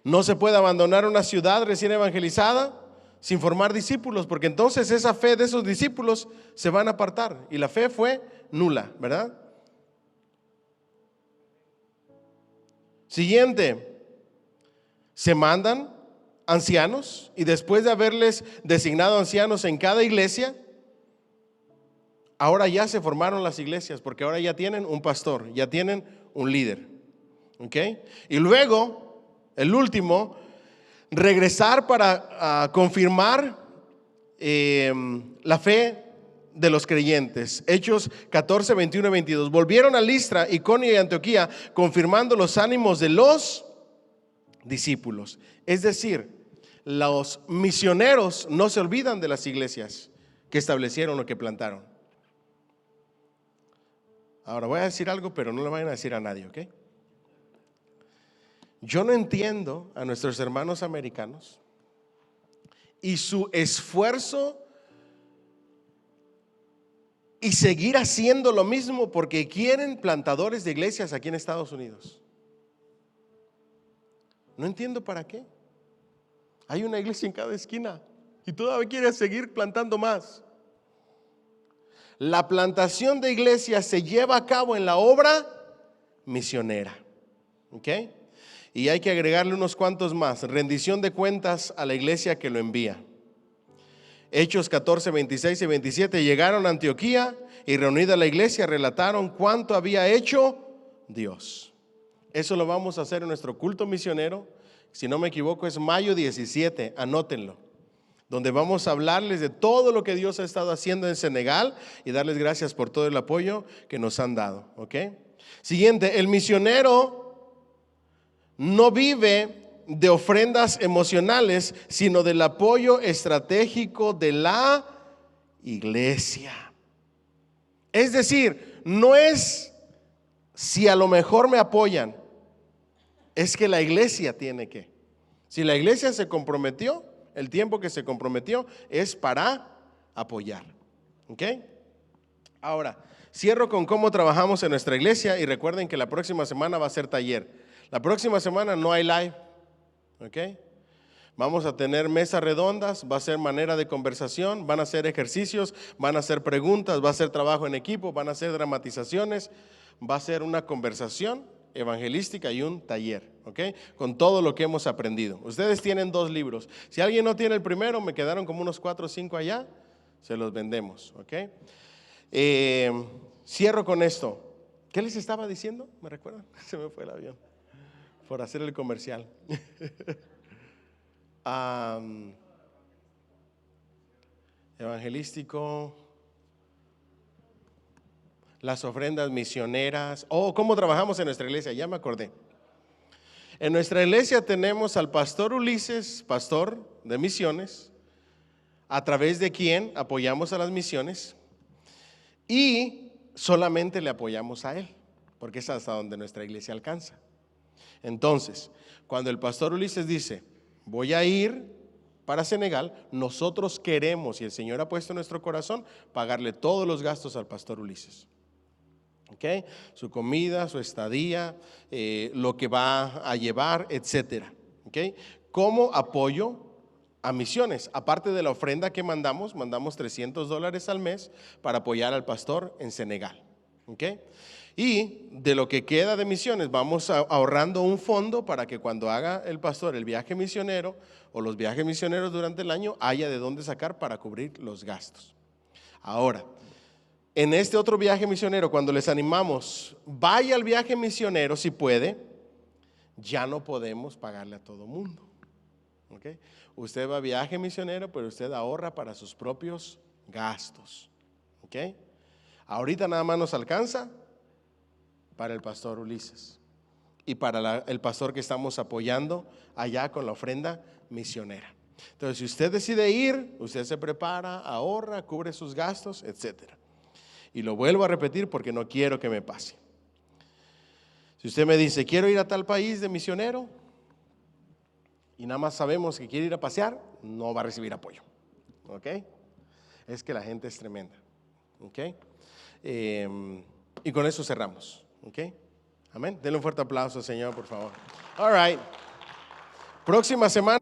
No se puede abandonar una ciudad recién evangelizada sin formar discípulos, porque entonces esa fe de esos discípulos se van a apartar y la fe fue nula, ¿verdad? Siguiente, se mandan ancianos y después de haberles designado ancianos en cada iglesia, ahora ya se formaron las iglesias porque ahora ya tienen un pastor, ya tienen un líder. ¿Ok? Y luego, el último, regresar para confirmar la fe de los creyentes. Hechos 14, 21 y 22. Volvieron a Listra, Iconio y Antioquía, confirmando los ánimos de los discípulos. Es decir, los misioneros no se olvidan de las iglesias que establecieron o que plantaron. Ahora voy a decir algo, pero no le vayan a decir a nadie, ¿ok? Yo no entiendo a nuestros hermanos americanos y su esfuerzo y seguir haciendo lo mismo porque quieren plantadores de iglesias aquí en Estados Unidos. No entiendo para qué. Hay una iglesia en cada esquina y todavía quiere seguir plantando más. La plantación de iglesias se lleva a cabo en la obra misionera. ¿Ok? Y hay que agregarle unos cuantos más. Rendición de cuentas a la iglesia que lo envía. Hechos 14, 26 y 27. Llegaron a Antioquía y reunida la iglesia relataron cuánto había hecho Dios. Eso lo vamos a hacer en nuestro culto misionero. Si no me equivoco es mayo 17, anótenlo. Donde vamos a hablarles de todo lo que Dios ha estado haciendo en Senegal y darles gracias por todo el apoyo que nos han dado. ¿Ok? Siguiente, el misionero no vive de ofrendas emocionales, sino del apoyo estratégico de la iglesia. Es decir, no es si a lo mejor me apoyan, es que la iglesia tiene que. Si la iglesia se comprometió, el tiempo que se comprometió es para apoyar. ¿Ok? Ahora, cierro con cómo trabajamos en nuestra iglesia y recuerden que la próxima semana va a ser taller. La próxima semana no hay live. ¿Ok? Vamos a tener mesas redondas, va a ser manera de conversación, van a ser ejercicios, van a ser preguntas, va a ser trabajo en equipo, van a ser dramatizaciones, va a ser una conversación evangelística y un taller, ¿ok? Con todo lo que hemos aprendido. Ustedes tienen 2 libros. Si alguien no tiene el primero, me quedaron como unos 4 o 5 allá, se los vendemos, ¿ok? Cierro con esto. ¿Qué les estaba diciendo? ¿Me recuerdan? Se me fue el avión por hacer el comercial. Evangelístico, las ofrendas misioneras. ¿Cómo trabajamos en nuestra iglesia? Ya me acordé. En nuestra iglesia tenemos al pastor Ulises, pastor de misiones, a través de quien apoyamos a las misiones y solamente le apoyamos a él, porque es hasta donde nuestra iglesia alcanza. Entonces, cuando el pastor Ulises dice, voy a ir para Senegal, nosotros queremos, y el Señor ha puesto en nuestro corazón, pagarle todos los gastos al pastor Ulises. ¿Ok? Su comida, su estadía, lo que va a llevar, etcétera. ¿Ok? Como apoyo a misiones, aparte de la ofrenda que mandamos $300 al mes para apoyar al pastor en Senegal. ¿Ok? Y de lo que queda de misiones vamos ahorrando un fondo para que cuando haga el pastor el viaje misionero o los viajes misioneros durante el año haya de dónde sacar para cubrir los gastos. Ahora, en este otro viaje misionero, cuando les animamos, vaya al viaje misionero si puede, ya no podemos pagarle a todo mundo. ¿Okay? Usted va a viaje misionero, pero usted ahorra para sus propios gastos. ¿Okay? Ahorita nada más nos alcanza para el pastor Ulises y para el pastor que estamos apoyando allá con la ofrenda misionera. Entonces, si usted decide ir, usted se prepara, ahorra, cubre sus gastos, etcétera. Y lo vuelvo a repetir porque no quiero que me pase. Si usted me dice, quiero ir a tal país de misionero y nada más sabemos que quiere ir a pasear, no va a recibir apoyo. ¿Ok? Es que la gente es tremenda. ¿Ok? Y con eso cerramos. ¿Ok? Amén. Denle un fuerte aplauso, Señor, por favor. All right. Próxima semana.